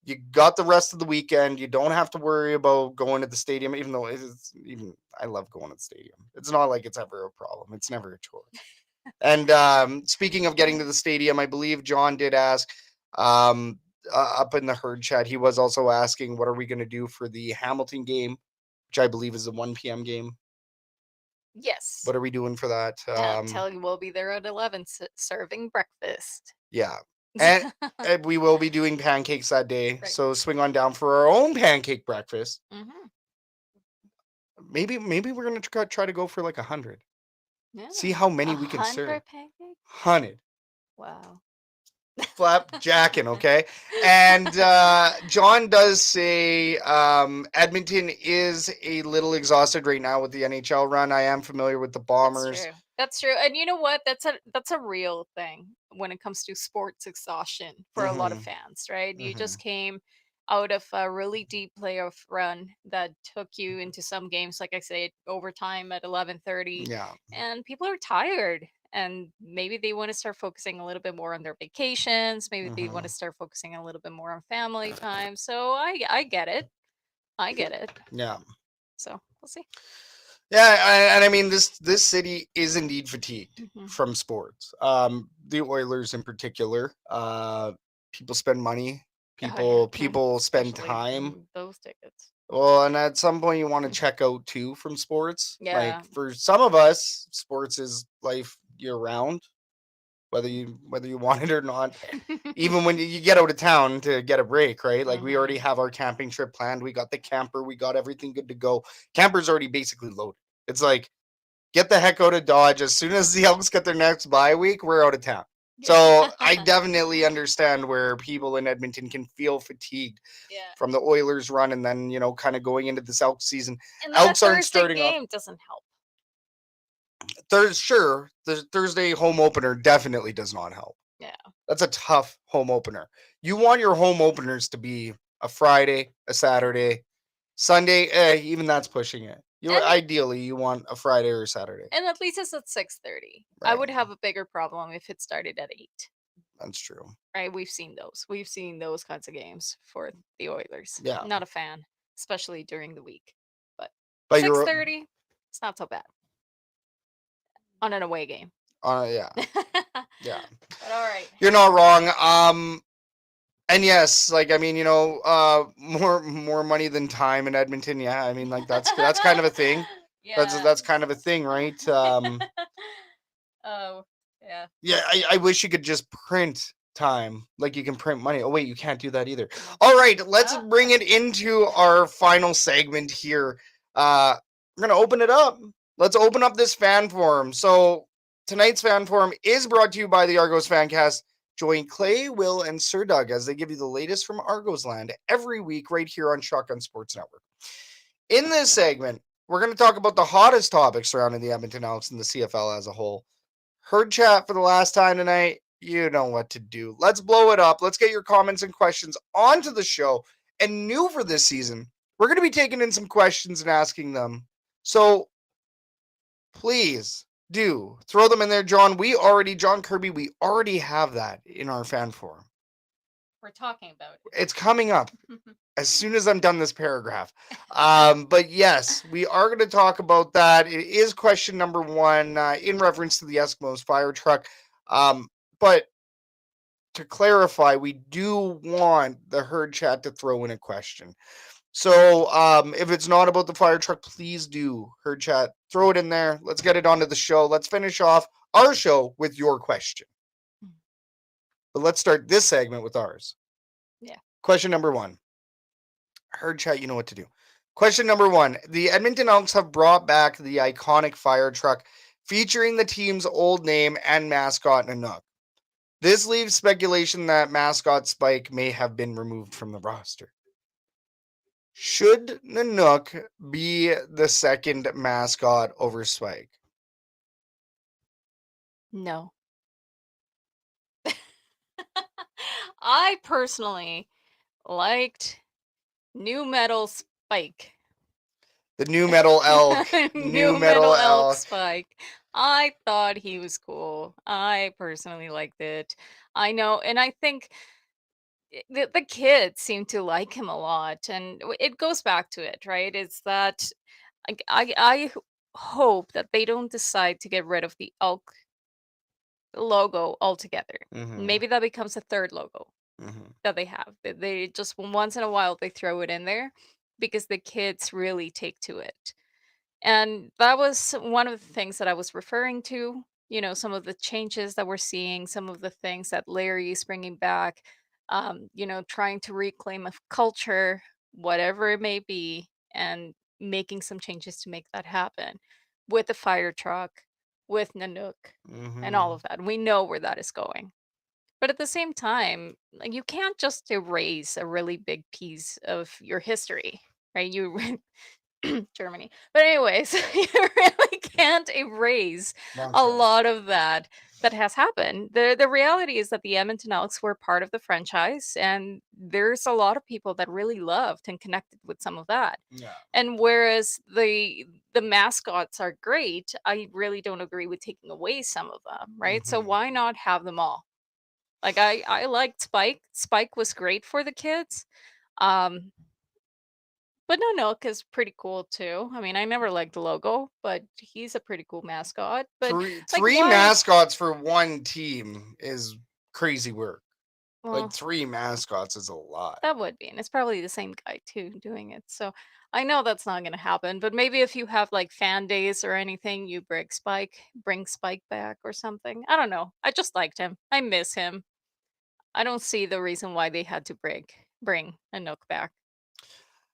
You got the rest of the weekend. You don't have to worry about going to the stadium, even though I love going to the stadium. It's not like it's ever a problem. It's never a chore. And speaking of getting to the stadium, I believe John did ask up in the herd chat. He was also asking, what are we going to do for the Hamilton game, which I believe is the 1 p.m. game? Yes. What are we doing for that? I'll tell you, we'll be there at 11 serving breakfast. Yeah. And we will be doing pancakes that day. Right. So swing on down for our own pancake breakfast. Mhm. Maybe we're going to try to go for like 100. Yeah. See how many we can serve. 100 pancakes? 100. Wow. Flapjacking, okay? And John does say Edmonton is a little exhausted right now with the NHL run. I am familiar with the Bombers. That's true. And you know what? That's a real thing when it comes to sports exhaustion for a lot of fans, right? You just came out of a really deep playoff run that took you into some games, like I said, overtime at 11:30. Yeah. And people are tired. And maybe they want to start focusing a little bit more on their vacations. Maybe they want to start focusing a little bit more on family time. So I get it. I get it. Yeah. So we'll see. Yeah, and I mean this city is indeed fatigued from sports. The Oilers in particular. People spend money. People spend Especially time. those tickets. Well, and at some point you want to check out too from sports. Yeah. Like for some of us, sports is life year round, whether you want it or not. Even when you get out of town to get a break, right? Like we already have our camping trip planned. We got the camper. We got everything good to go. Camper's already basically loaded. It's like, get the heck out of Dodge. As soon as the Elks get their next bye week, we're out of town. So I definitely understand where people in Edmonton can feel fatigued from the Oilers run, and then kind of going into this Elks season. And Elks the aren't Thursday starting game off. doesn't help. The Thursday home opener definitely does not help. Yeah, that's a tough home opener. You want your home openers to be a Friday, a Saturday, Sunday. Even that's pushing it. Ideally, you want a Friday or a Saturday. And at least it's at 6:30. Right. I would have a bigger problem if it started at 8. That's true. Right, we've seen those. We've seen those kinds of games for the Oilers. Yeah. I'm not a fan, especially during the week. But 6:30, it's not so bad. On an away game. Yeah. Yeah. But all right. You're not wrong. And yes, like I mean, more money than time in Edmonton. Yeah, I mean, like that's kind of a thing. Yeah. That's kind of a thing, right? Oh, yeah. Yeah, I wish you could just print time like you can print money. Oh wait, you can't do that either. All right, let's bring it into our final segment here. We're gonna open it up. Let's open up this fan forum. So tonight's fan forum is brought to you by the Argos Fancast. Join Clay, Will, and Sir Doug as they give you the latest from Argos land every week right here on Shotgun Sports Network. In this segment, we're going to talk about the hottest topics surrounding the Edmonton Elks and the CFL as a whole. Herd chat for the last time tonight. You know what to do. Let's blow it up. Let's get your comments and questions onto the show. And new for this season, we're going to be taking in some questions and asking them. So please do throw them in there, John. John Kirby, we already have that in our fan forum. We're talking about it. It's coming up as soon as I'm done this paragraph. But yes, we are going to talk about that. It is question number 1 in reference to the Eskimos fire truck. But to clarify, we do want the herd chat to throw in a question. So if it's not about the fire truck, please do, herd chat, throw it in there. Let's get it onto the show. Let's finish off our show with your question. But let's start this segment with ours. Yeah. Question number 1. Herd chat, you know what to do. Question number 1. The Edmonton Elks have brought back the iconic fire truck featuring the team's old name and mascot, Nanook. This leaves speculation that mascot Spike may have been removed from the roster. Should Nanook be the second mascot over Spike? No. I personally liked New Metal Spike. The new metal elk. New metal elk Spike. I thought he was cool. I personally liked it. I know, and I think the kids seem to like him a lot, and it goes back to it, right? It's that I hope that they don't decide to get rid of the elk logo altogether. Mhm. Maybe that becomes a third logo Mhm. that they have. They just once in a while they throw it in there because the kids really take to it. And that was one of the things that I was referring to. Some of the changes that we're seeing, some of the things that Larry is bringing back, trying to reclaim a culture, whatever it may be, and making some changes to make that happen with the fire truck, with Nanook, and all Mhm. of that. We know where that is going. But at the same time, like, you can't just erase a really big piece of your history, right? Germany. But anyways, you really can't erase a Montreal. lot of that has happened. The reality is that the Edmonton Elks were part of the franchise, and there's a lot of people that really loved and connected with some of that. Yeah. And whereas the mascots are great, I really don't agree with taking away some of them, right? So Mhm. why not have them all? Like I liked Spike. Spike was great for the kids. Um but no, Nook is pretty cool too. I mean, I never liked the logo, but he's a pretty cool mascot. But like, Three why? mascots for one team is crazy work. Like Well, 3 mascots is a lot. that would be, and it's probably the same guy too doing it. So I know that's not going to happen. But maybe if you have like fan days or anything, you bring Spike back or something. I don't know. I just liked him. I miss him. I don't see the reason why they had to bring a Nook back.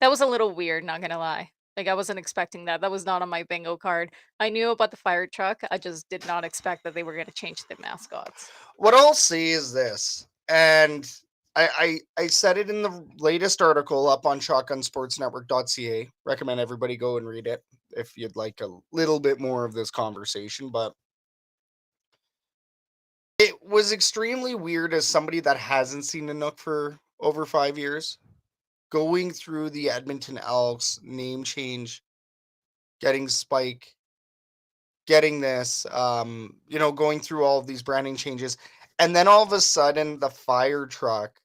That was a little weird, not gonna lie. Like, I wasn't expecting that. That was not on my bingo card. I knew about the fire truck. I just did not expect that they were gonna change the mascots. What I'll say is this, and I said it in the latest article up on shotgunsportsnetwork.ca. Recommend everybody go and read it if you'd like a little bit more of this conversation. But it was extremely weird as somebody that hasn't seen a Nook for over 5 years, going through the Edmonton Elks name change, getting Spike, getting this, going through all of these branding changes, and then all of a sudden the fire truck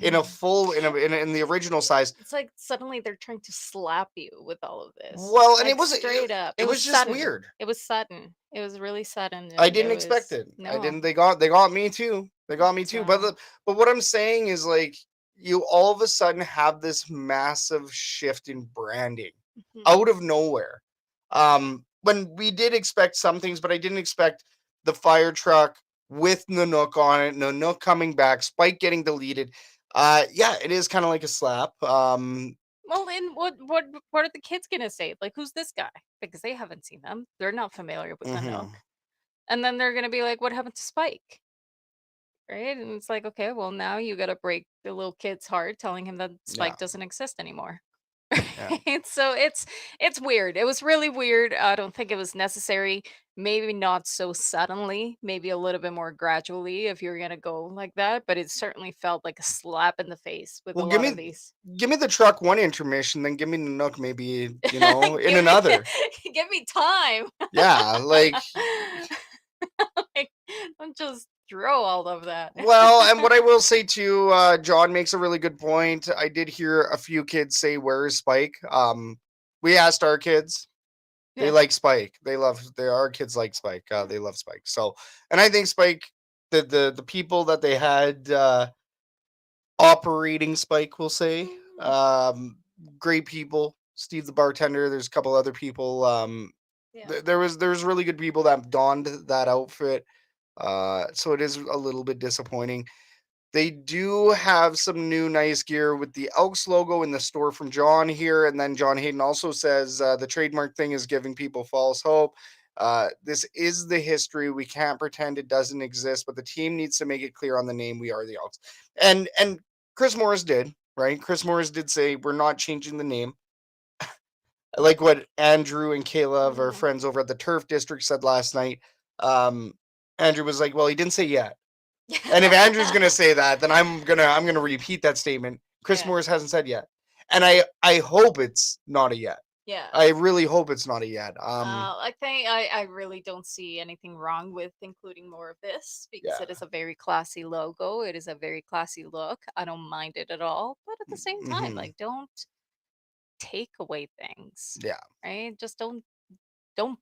in a full in the original size. It's like suddenly they're trying to slap you with all of this. Well, and Like, straight up. it It was was just sudden. weird. It was sudden. It was really sudden, I and didn't it expect was it. I no. didn't. They got me too. They got me too. But So but what I'm saying is, like, you all of a sudden have this massive shift in branding mhm. out of nowhere. When we did expect some things, but I didn't expect the fire truck with Nanook on it, Nanook coming back, Spike getting deleted. Yeah, it is kind of like a slap. Well, and what are the kids gonna say? Like, who's this guy? Because they haven't seen them. They're not familiar with Mhm. Nanook. And then they're gonna be like, "What happened to Spike?" Right? And it's like, okay, well, now you gotta break the little kid's heart, telling him that Yeah, Spike doesn't exist anymore. yeah. Right? So it's weird. It was really weird. I don't think it was necessary. Maybe not so suddenly. Maybe a little bit more gradually if you're gonna go like that. But it certainly felt like a slap in the face with a Well, lot of these. give me the truck one intermission, then give me Nanook maybe, in give me another. give me time. Yeah, like, Like, don't just throw all of that. well, and what I will say too, John makes a really good point. I did hear a few kids say, "Where is Spike?" We asked our kids. They Yeah. like Spike. Our kids like Spike. They love Spike. So, and I think Spike, the people that they had operating Spike, we'll say, great people. Steve the bartender. There's a couple other people. Yeah. There's really good people that donned that outfit. So it is a little bit disappointing. They do have some new nice gear with the Elks logo in the store from John here. And then John Hayden also says the trademark thing is giving people false hope. This is the history. We can't pretend it doesn't exist, but the team needs to make it clear on the name. We are the Elks. And Chris Morris did, right? Chris Morris did say we're not changing the name. I like what Andrew and Caleb, our friends over at the Turf District, said last night. Andrew was like, well, he didn't say yet. And if Andrew's gonna say that, then I'm gonna repeat that statement. Chris Yeah. Morris hasn't said yet, and I hope it's not a yet. Yeah. I really hope it's not a yet. I think I really don't see anything wrong with including more of this because it Yeah. is a very classy logo. It is a very classy look. I don't mind it at all. But at the same time, Mhm. like, don't take away things, Yeah. right? Just don't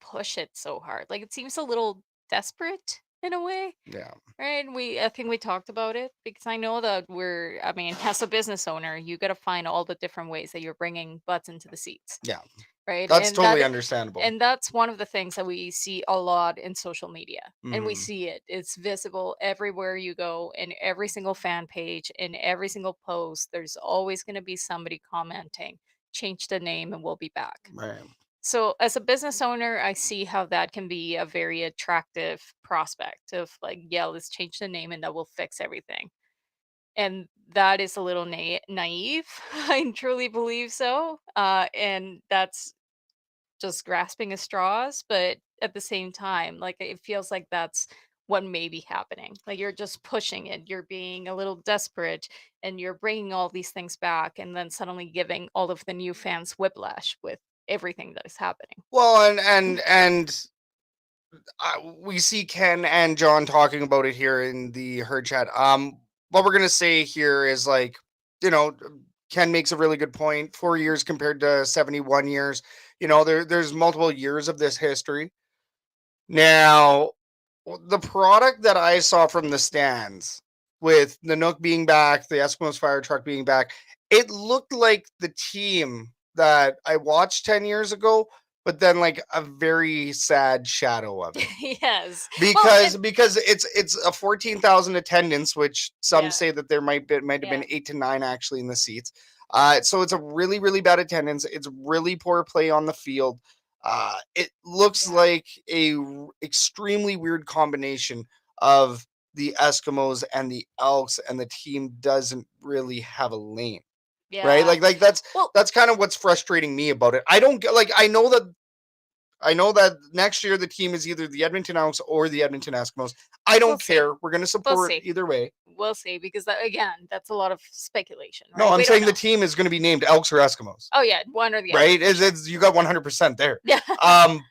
push it so hard. Like, it seems a little desperate in a way. Yeah. Right. I think we talked about it because I know that I mean, as a business owner, you got to find all the different ways that you're bringing butts into the seats. Yeah. Right. That's totally understandable. And that's one of the things that we see a lot in social media. And we Mhm. see it. It's visible everywhere you go, in every single fan page, in every single post. There's always going to be somebody commenting, change the name and we'll be back. Right. So, as a business owner, I see how that can be a very attractive prospect of like, yeah, let's change the name and that will fix everything. And that is a little naive. I truly believe so. And that's just grasping at straws. But at the same time, like, it feels like that's what may be happening. Like, you're just pushing it, you're being a little desperate, and you're bringing all these things back, and then suddenly giving all of the new fans whiplash with everything that is happening. Well, and we see Ken and John talking about it here in the herd chat. What we're gonna say here is like, you know, Ken makes a really good point. 4 years compared to 71 years. You know, there's multiple years of this history. Now, the product that I saw from the stands with the Nook being back, the Eskimos fire truck being back, it looked like the team that I watched 10 years ago, but then like a very sad shadow of it. Yes. Because it's a 14,000 attendance, which some Yeah. say that there might have Yeah. been 8 to 9 actually in the seats. So it's a really, really bad attendance. It's really poor play on the field. It looks Yeah. like extremely weird combination of the Eskimos and the Elks, and the team doesn't really have a lane, right? Yeah. Like that's kind of what's frustrating me about it. I don't get like I know that next year the team is either the Edmonton Elks or the Edmonton Eskimos. I don't We'll see. care. We're going to support see. either way. We'll see, because again, that's a lot of speculation, right? No, I'm We don't saying the know. team is going to be named Elks or Eskimos. Oh yeah, one or the other. Right? for sure. You got 100% there. Yeah.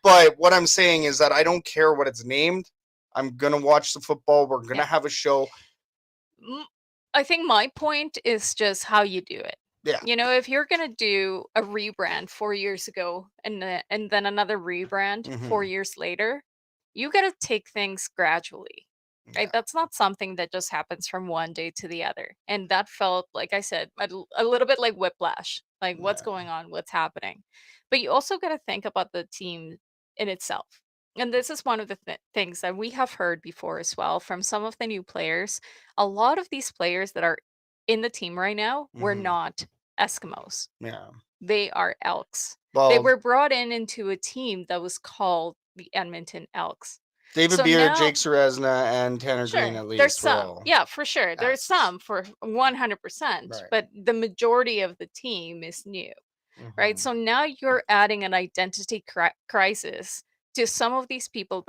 But what I'm saying is that I don't care what it's named. I'm going to watch the football. We're going to Yeah. have a show. I think my point is just how you do it. Yeah. You know, if you're gonna do a rebrand 4 years ago and then another rebrand 4 years later, you gotta take things gradually. Right? Yeah. That's not something that just happens from one day to the other. And that felt, like I said, a little bit like whiplash. Like, what's Yeah. going on? What's happening? But you also gotta think about the team in itself. And this is one of the things that we have heard before as well from some of the new players. A lot of these players that are in the team right now were not Eskimos. Yeah. They are Elks. Well, They were brought into a team that was called the Edmonton Elks. David So Beard, now- Jake Serezna, and Tanner Green, Sure, at least. there's were some. all Yeah, for sure. There's Elks. some for 100%, Right. but the majority of the team is new. Right? Mhm. So now you're adding an identity crisis to some of these people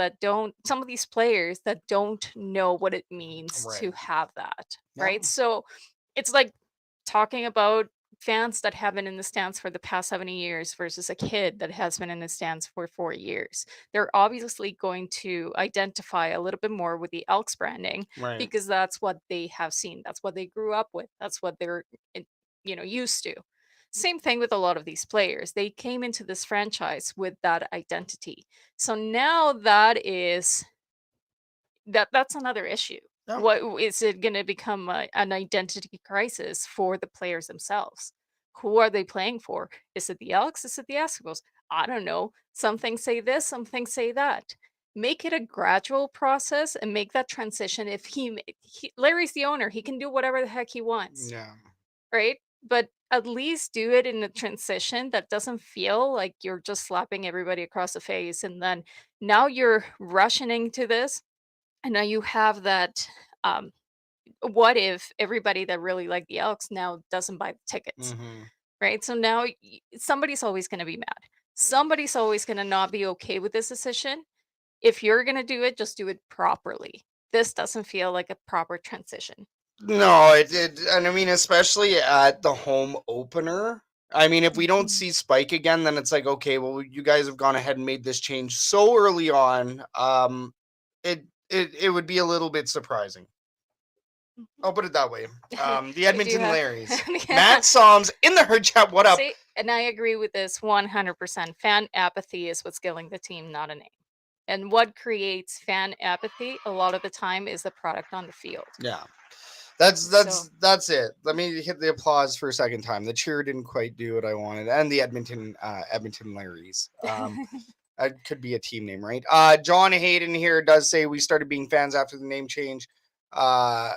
some of these players that don't know what it means to Right. have that. Yeah. Right? So it's like talking about fans that have been in the stands for the past 70 years versus a kid that has been in the stands for 4 years. They're obviously going to identify a little bit more with the Elks branding Right. because that's what they have seen. That's what they grew up with. That's what they're used to. Same thing with a lot of these players. They came into this franchise with that identity. So now that's another issue. Yeah. What is it going to become an identity crisis for the players themselves? Who are they playing for? Is it the Elks? Is it the Eskimos? I don't know. Some things say this, some things say that. Make it a gradual process and make that transition. If Larry's the owner, he can do whatever the heck he wants. Yeah. Right? But at least do it in a transition that doesn't feel like you're just slapping everybody across the face. And then now you're rushing into this. And now you have that. What if everybody that really liked the Elks now doesn't buy the tickets? Mhm. Right? So now somebody's always going to be mad. Somebody's always going to not be okay with this decision. If you're going to do it, just do it properly. This doesn't feel like a proper transition. No, and I mean, especially at the home opener. I mean, if we don't Mhm. see Spike again, then it's like, okay, well, you guys have gone ahead and made this change so early on. It would be a little bit surprising. I'll put it that way. The We do Edmonton have Larrys. yeah. Matt Soms in the herd chat. What up? See, and I agree with this 100%. Fan apathy is what's killing the team, not a name. And what creates fan apathy a lot of the time is the product on the field. Yeah. So That's it. Let me hit the applause for a second time. The cheer didn't quite do what I wanted, and the Edmonton Larrys. That could be a team name, right? John Hayden here does say we started being fans after the name change. Also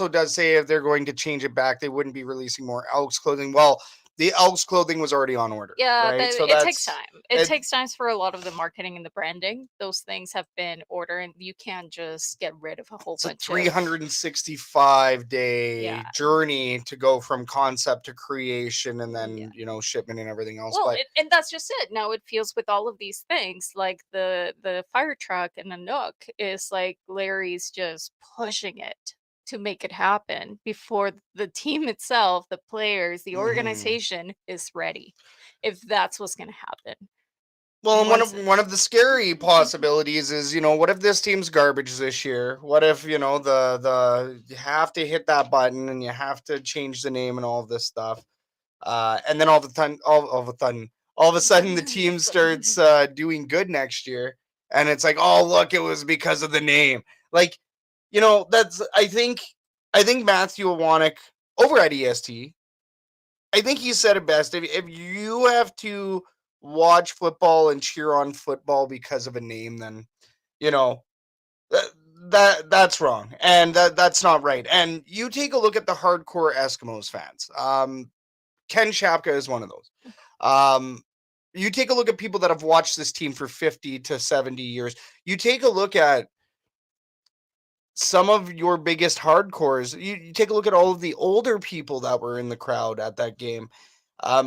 does say if they're going to change it back, they wouldn't be releasing more Elks clothing. Well, the Elks clothing was already on order, yeah, right? So it takes that's time. It it, takes time for a lot of the marketing and the branding. Those things have been ordered, and you can't just get rid of a whole it's a bunch of 365-day yeah. journey to go from concept to creation and then Yeah. shipment and everything else. Well, But and that's just it. Now it feels with all of these things, like the fire truck and the Nook is like Larry's just pushing it to make it happen before the team itself, the players, the mhm. organization is ready. If that's what's going to happen. Well, and Once one of the scary possibilities is, what if this team's garbage this year? What if, the you have to hit that button and you have to change the name and all of this stuff. And then all of a sudden the team starts doing good next year and it's like, "Oh, look, it was because of the name." Like, that's I think Matthew Awanek over at EST, I think he said it best. If you have to watch football and cheer on football because of a name, then you know that, that's wrong, and that's not right. And you take a look at the hardcore Eskimos fans. Ken Shapka is one of those. You take a look at people that have watched this team for 50 to 70 years. You take a look at some of your biggest hardcores. You take a look at all of the older people that were in the crowd at that game. A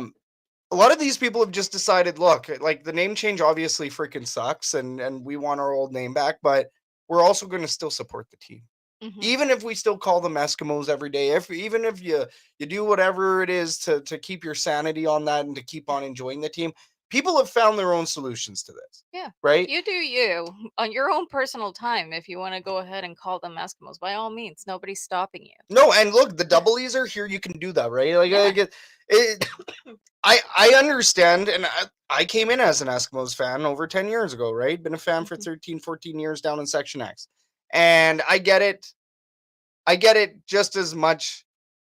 lot of these people have just decided, look, like the name change obviously freaking sucks and we want our old name back, but we're also going to still support the team. Mhm. Even if we still call them Eskimos every day, even if you do whatever it is to keep your sanity on that and to keep on enjoying the team, people have found their own solutions to this. Yeah. Right? You do you on your own personal time. If you want to go ahead and call them Eskimos, by all means, nobody's stopping you. No, and look, the double E's are here. You can do that, right? Like, Yeah. I understand, and I came in as an Eskimos fan over 10 years ago, right? Been a fan for 13, 14 years down in Section X. And I get it. I get it just as much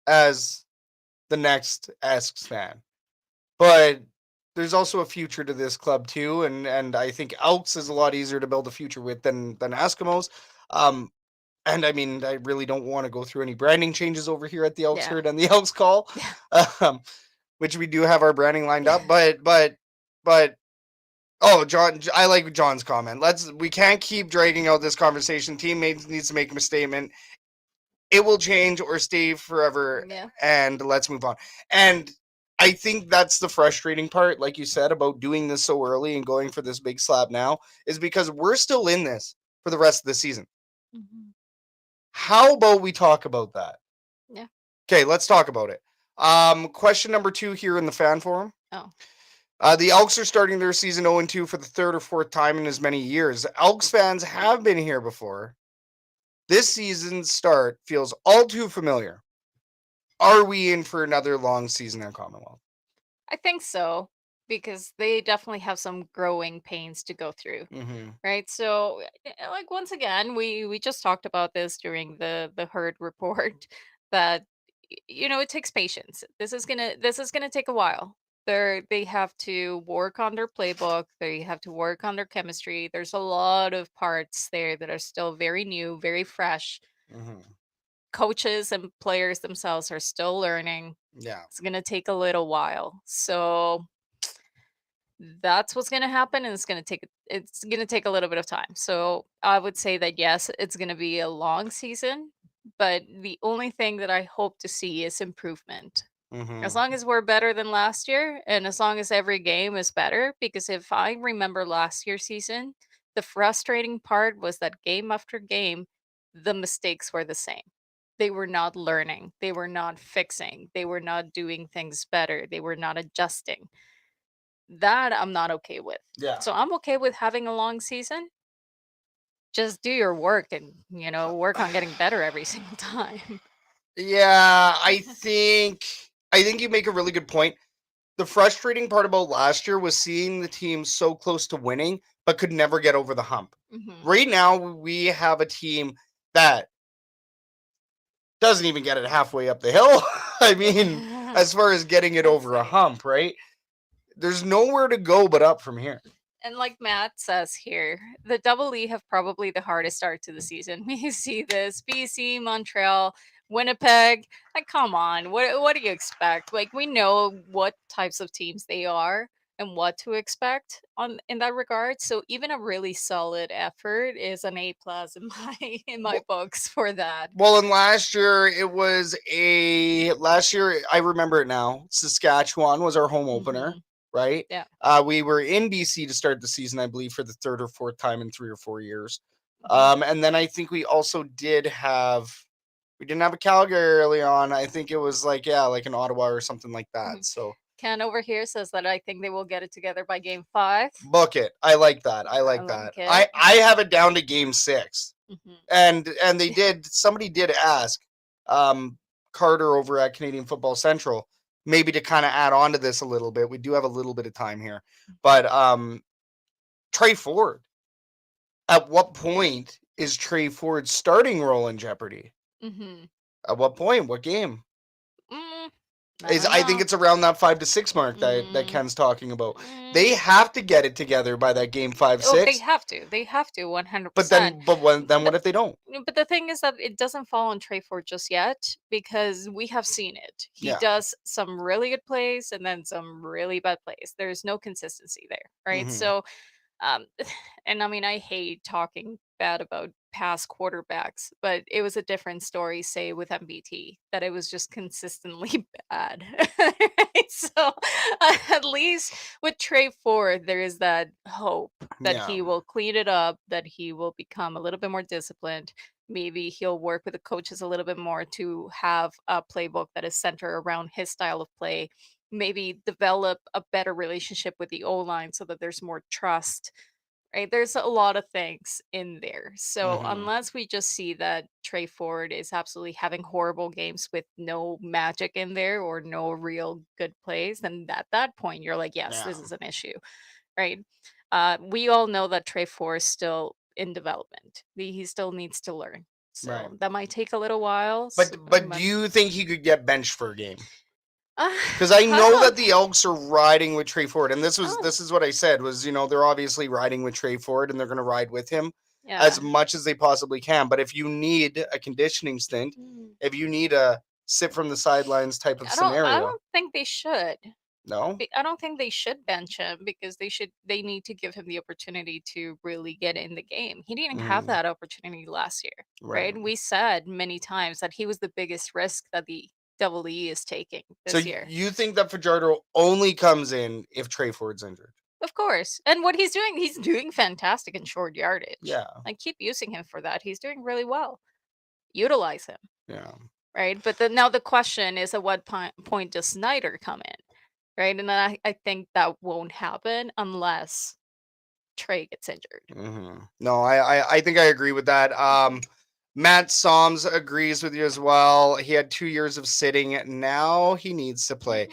as the next Esks fan. But there's also a future to this club too, and I think Elks is a lot easier to build a future with than Eskimos. And I mean, I really don't want to go through any branding changes over here at the Elks Yeah. Herd and the Elks Call, which we do have our branding lined up. But oh, John, I like John's comment. We can't keep dragging out this conversation. Teammates needs to make a statement. It will change or stay forever. Yeah. And let's move on. And I think that's the frustrating part, like you said, about doing this so early and going for this big slap now, is because we're still in this for the rest of the season. Mhm. How about we talk about that? Yeah. Okay, let's talk about it. Question number 2 here in the fan forum. Oh. The Elks are starting their season 0-2 for the third or fourth time in as many years. Elks fans have been here before. This season's start feels all too familiar. Are we in for another long season at Commonwealth? I think so, because they definitely have some growing pains to go through. Mm-hmm. Right. So like once again, we just talked about this during the herd report that it takes patience. This is gonna take a while. They have to work on their playbook, they have to work on their chemistry. There's a lot of parts there that are still very new, very fresh. Mm-hmm. Coaches and players themselves are still learning. Yeah. It's gonna take a little while. So that's what's going to happen, and it's going to take a little bit of time. So I would say that yes, it's going to be a long season, but the only thing that I hope to see is improvement. Mm-hmm. As long as we're better than last year, and as long as every game is better, because if I remember last year's season, the frustrating part was that game after game the mistakes were the same. they were not learning, they were not fixing, they were not doing things better, they were not adjusting. That I'm not okay with. Yeah. So I'm okay with having a long season. Just do your work and, work on getting better every single time. Yeah, I think you make a really good point. The frustrating part about last year was seeing the team so close to winning, but could never get over the hump. Mhm. Right now, we have a team that doesn't even get it halfway up the hill. I mean, as far as getting it over a Insane. hump, right? There's nowhere to go but up from here. And like Matt says here, the Double E have probably the hardest start to the season. We see this BC, Montreal, Winnipeg. Like, come on, what do you expect? Like, we know what types of teams they are and what to expect in that regard. So even a really solid effort is an A+ in my books for that. Well, and last year I remember it now. Saskatchewan was our home opener, Mhm. right? Yeah. We were in BC to start the season, I believe, for the third or fourth time in 3 or 4 years. Mhm. And then I think we also didn't have a Calgary early on. I think it was like an Ottawa or something like that. Mhm. So Ken over here says that I think they will get it together by game 5. book it. I like that. I I like like that. it. I have it down to game 6. Mhm. And they did. Somebody did ask Carter over at Canadian Football Central maybe to kind of add on to this a little bit. We do have a little bit of time here, but Trey Ford. At what point is Trey Ford's starting role in jeopardy? Mhm. At what point? What game? Mm, I think it's around that 5 to 6 mark that Mm. Ken's talking about. Mm. They have to get it together by that game 5, Oh, 6. they have to. They have to 100%. But then what if they don't? But the thing is that it doesn't fall on Trey Ford just yet because we have seen it. He Yeah. does some really good plays and then some really bad plays. There's no consistency there, right? Mhm. So, and I mean, I hate talking bad about past quarterbacks, but it was a different story, say with MBT, that it was just consistently bad. So, at least with Trey Ford, there is that hope that Yeah. he will clean it up, that he will become a little bit more disciplined. Maybe he'll work with the coaches a little bit more to have a playbook that is centered around his style of play. Maybe develop a better relationship with the O line so that there's more trust, right? There's a lot of things in there. So Mhm. unless we just see that Trey Ford is absolutely having horrible games with no magic in there or no real good plays, then at that point you're like, yes, this Yeah. is an issue, right? We all know that Trey Ford is still in development. He still needs to learn. So Right. that might take a little while. But do you think he could get benched for a game? uh, Because I know don't- that the Elks are riding with Trey Ford, and this oh, is what I said was they're obviously riding with Trey Ford, and they're going to ride with him yeah. as much as they possibly can. But if you need a conditioning stint, Mm. if you need a sit from the sidelines type of I scenario, don't think they should. no, I don't think they should bench him because they need to give him the opportunity to really get in the game. He didn't have Mhm. that opportunity last year, Right. right? We said many times that he was the biggest risk that the Double E is taking So this year. you think that Fajardo only comes in if Trey Ford's injured? Of course. And what he's doing fantastic in short yardage. Yeah. Like, keep using him for that. He's doing really well. Utilize him, Yeah. right? But now the question is, at what point does Snyder come in? Right? And then I think that won't happen unless Trey gets injured. Mm-hmm. No, I think I agree with that. Matt Soms agrees with you as well. He had 2 years of sitting. Now he needs to play.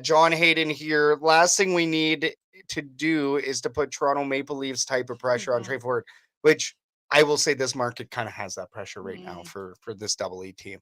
John Hayden here. Last thing we need to do is to put Toronto Maple Leafs type of pressure on Mhm. Trey Ford, which I will say this market kind of has that pressure right now Mm. for this Double E team.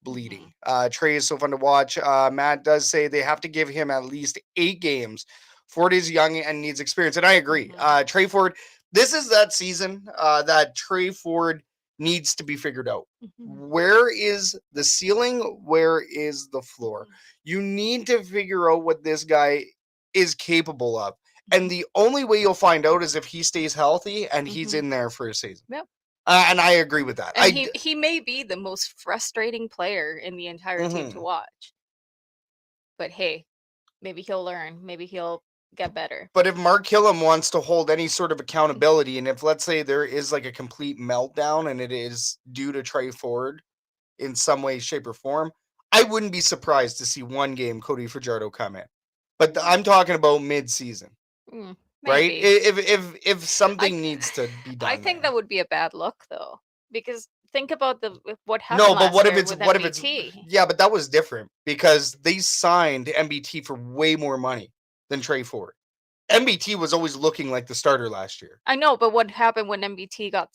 Bleeding. Mm-hmm. Trey is so fun to watch. Matt does say they have to give him at least 8 games. Ford is young and needs experience, and I agree. Mhm. Trey Ford, this is that season that Trey Ford needs to be figured out. Mhm. Where is the ceiling? Where is the floor? Mhm. You need to figure out what this guy is capable of. And the only way you'll find out is if he stays healthy and he's Mhm. in there for a season. Yep. And I agree with that. And he may be the most frustrating player in the entire team to Mhm. watch. But hey, maybe he'll learn. Maybe he'll get better. But if Mark Killam wants to hold any sort of accountability, and if let's say there is like a complete meltdown and it is due to Trey Ford, in some way, shape, or form, I wouldn't be surprised to see one game Cody Fajardo come in. But I'm talking about mid-season, right? Maybe. If something needs to be done, I think there. that would be a bad look, though, because think about what happened No, but last year with what if it's MBT. yeah, but that was different because they signed MBT for way more money than Trey Ford. MBT was always looking like the starter last year. I know, but what happened when MBT got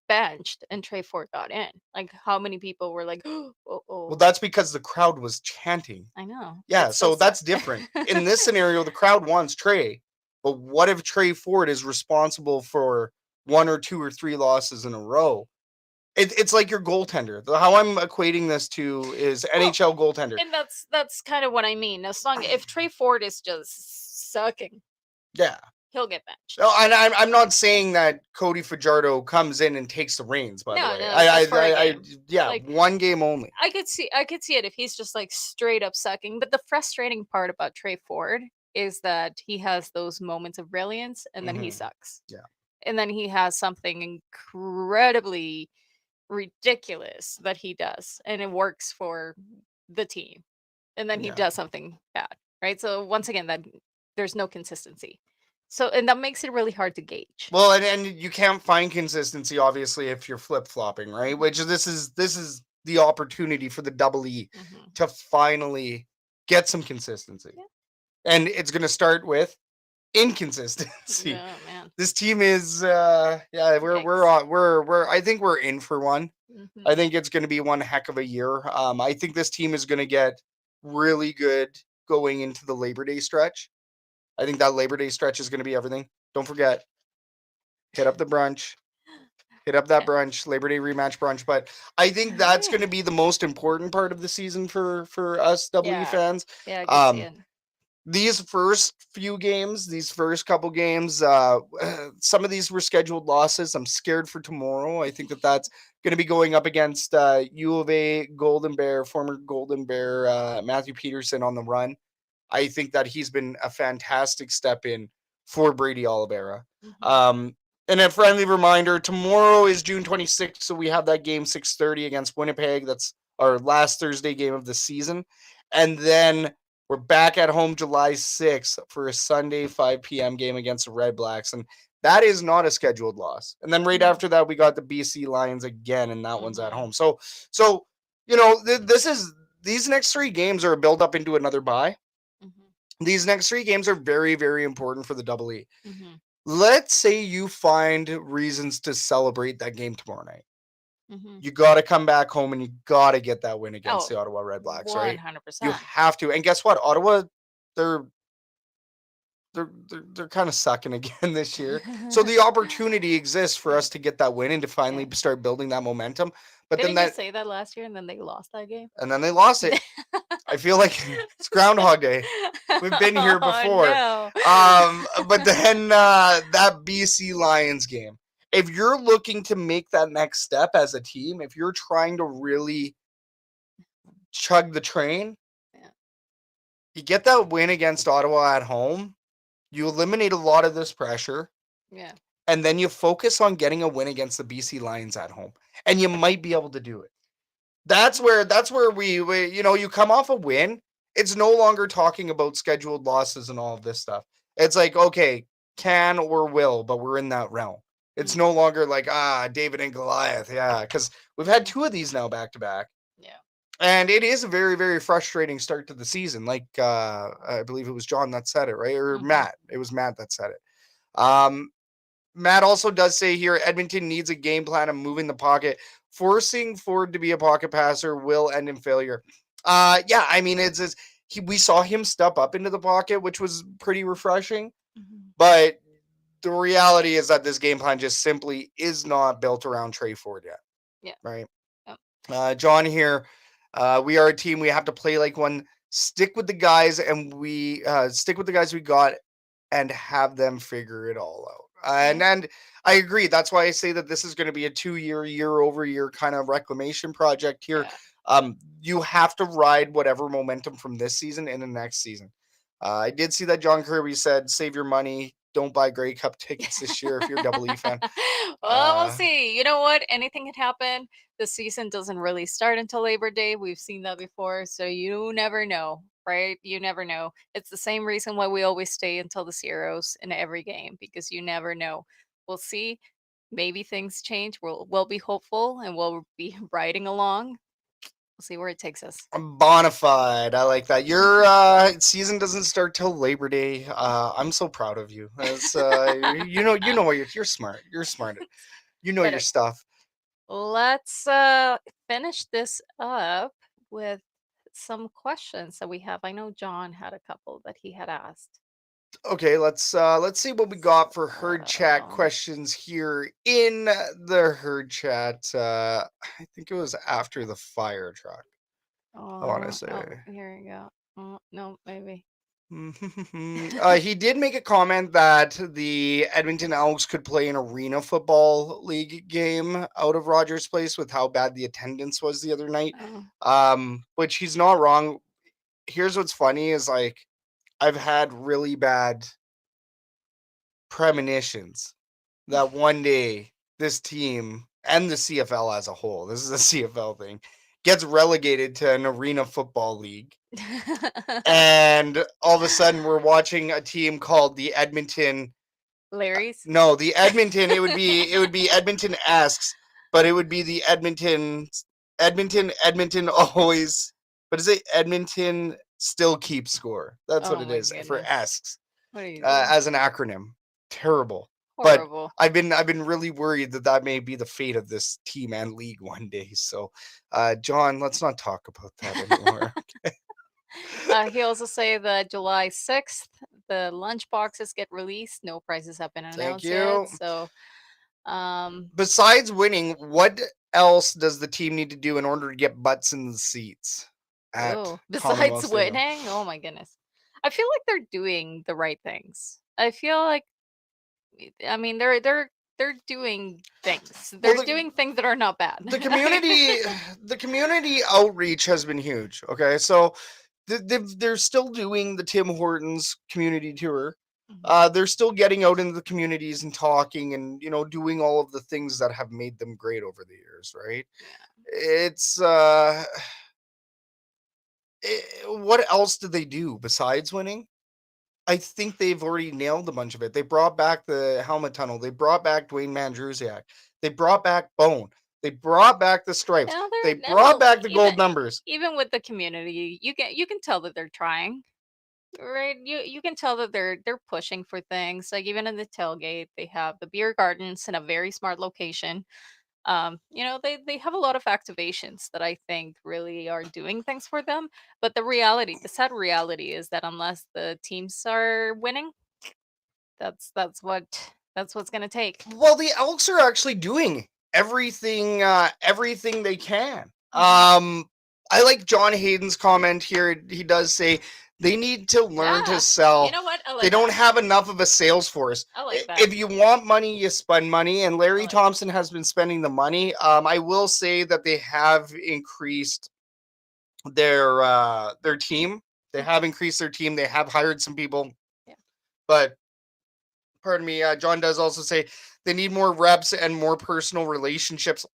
benched and Trey Ford got in? Like, how many people were like, "Oh, Well, that's because the crowd was chanting. I know. Yeah, That's so so that's sad. different. In this scenario, the crowd wants Trey, but what if Trey Ford is responsible for 1 or 2 or 3 losses in a row? It's like your goaltender. How I'm equating this to is NHL goaltender. And that's kind of what I mean. As long if Trey Ford is just sucking, Yeah. he'll get benched. No, and I'm not saying that Cody Fajardo comes in and takes the reins. By the way, just for a game. yeah, Like, one game only. I could see it if he's just like straight up sucking. But the frustrating part about Trey Ford is that he has those moments of brilliance and then he sucks. Yeah. And then he has something incredibly ridiculous that he does and it works for the team. And then he does something bad, right? So once again, that there's no consistency. So and that makes it really hard to gauge. Well, and you can't find consistency obviously if you're flip-flopping, right? Which this is the opportunity for the Double E to finally get some consistency. Yeah. And it's going to start with inconsistency. Oh man. This team is we're I think we're in for one. I think it's going to be one heck of a year. I think this team is going to get really good going into the Labor Day stretch. I think that Labor Day stretch is going to be everything. Don't forget, hit up the brunch. Hit up that brunch, Labor Day rematch brunch. But I think that's going to be the most important part of the season for us WE fans. Yeah, I can see it. These first few games, these first couple games, some of these were scheduled losses. I'm scared for tomorrow. I think that's going to be going up against U of A Golden Bear, former Golden Bear, Matthew Peterson on the run. I think that he's been a fantastic step in for Brady Oliveira. And a friendly reminder, tomorrow is June 26th, so we have that game 6:30 against Winnipeg. That's our last Thursday game of the season. And then we're back at home July 6th for a Sunday 5 p.m. game against the Red Blacks. And that is not a scheduled loss. And then right after that, we got the BC Lions again, and that one's at home. So you know, these next 3 games are a build up into another bye. These next 3 games are very, very important for the Double E. Let's say you find reasons to celebrate that game tomorrow night. You got to come back home and you got to get that win against the Ottawa Red Blacks, 100%. Right? You have to. And guess what? Ottawa, they're kind of sucking again this year. So the opportunity exists for us to get that win and to finally start building that momentum. But Didn't then you say that last year and then they lost that game? And then they lost it. I feel like it's Groundhog Day. We've been here before. No. But then that BC Lions game. If you're looking to make that next step as a team, if you're trying to really chug the train, you get that win against Ottawa at home, you eliminate a lot of this pressure. Yeah. And then you focus on getting a win against the BC Lions at home. And you might be able to do it. That's where we you know, you come off a win. It's no longer talking about scheduled losses and all of this stuff. It's like, okay, can or will, but we're in that realm. It's no longer like, David and Goliath. Yeah, because we've had 2 of these now back to back. Yeah. And it is a very, very frustrating start to the season. Like, I believe it was John that said it, right? Or Matt. It was Matt that said it. Matt also does say here, Edmonton needs a game plan of moving the pocket. Forcing Ford to be a pocket passer will end in failure. Yeah, I mean, we saw him step up into the pocket, which was pretty refreshing. But the reality is that this game plan just simply is not built around Trey Ford yet. Yeah. Right? Yep. John here, we are a team. We have to play like one. Stick with the guys, and we stick with the guys we got and have them figure it all out. And I agree. That's why I say that this is going to be a 2-year, year-over-year kind of reclamation project here. Yeah. You have to ride whatever momentum from this season into next season. I did see that John Kirby said, save your money, don't buy Grey Cup tickets this year if you're a Double E fan. Well, we'll see. You know what? Anything can happen. The season doesn't really start until Labor Day. We've seen that before, so you never know, right? You never know. It's the same reason why we always stay until the zeros in every game, because you never know. We'll see. Maybe things change. We'll be hopeful and we'll be riding along. We'll see where it takes us. Bonafide. I like that. Your season doesn't start till Labor Day. I'm so proud of you. As you know you're smart. You're smart. You know your Better. stuff. Let's finish this up with some questions that we have. I know John had a couple that he had asked. Okay, let's see what we got for herd chat Oh. questions here in the herd chat. I think it was after the fire truck. I want to say. Oh, here we go. Oh, no, maybe. He did make a comment that the Edmonton Elks could play an arena football league game out of Rogers Place with how bad the attendance was the other night. Oh. Which he's not wrong. Here's what's funny is like I've had really bad premonitions that one day this team and the CFL as a whole, this is a CFL thing, gets relegated to an arena football league. And all of a sudden we're watching a team called the Edmonton Larry's? No, the Edmonton, it would be Edmonton Asks, but it would be the Edmonton always, what is it? Edmonton still keeps score. That's what it is for Asks. What are you doing? As an acronym. Terrible. Horrible. But I've been really worried that may be the fate of this team and league one day. So, John, let's not talk about that anymore. He also say that July 6th, the lunch boxes get released. No prices have been announced yet. So, besides winning, what else does the team need to do in order to get butts in the seats? Besides winning? Oh my goodness. I feel like they're doing the right things. I feel like, I mean, they're doing things. They're doing things that are not bad. The community outreach has been huge. Okay, so they're still doing the Tim Hortons community tour. They're still getting out into the communities and talking and doing all of the things that have made them great over the years, right? Yeah. It's what else did they do besides winning? I think they've already nailed a bunch of it. They brought back the helmet tunnel. They brought back Dwayne Mandrusiak. They brought back Bone. They brought back the stripes. They brought back the gold numbers. Even with the community, you can tell that they're trying, right? You can tell that they're pushing for things. Like even in the tailgate, they have the beer gardens in a very smart location. They have a lot of activations that I think really are doing things for them. But the sad reality is that unless the teams are winning, that's what's gonna take. Well, the Elks are actually doing everything they can. I like John Hayden's comment here. He does say they need to learn to sell. You know what? They don't have enough of a sales force. I like that. If you want money, you spend money, and Larry Thompson has been spending the money. I will say that they have increased their team. They have increased their team. They have hired some people. Yeah. But pardon me, John does also say they need more reps and more personal relationships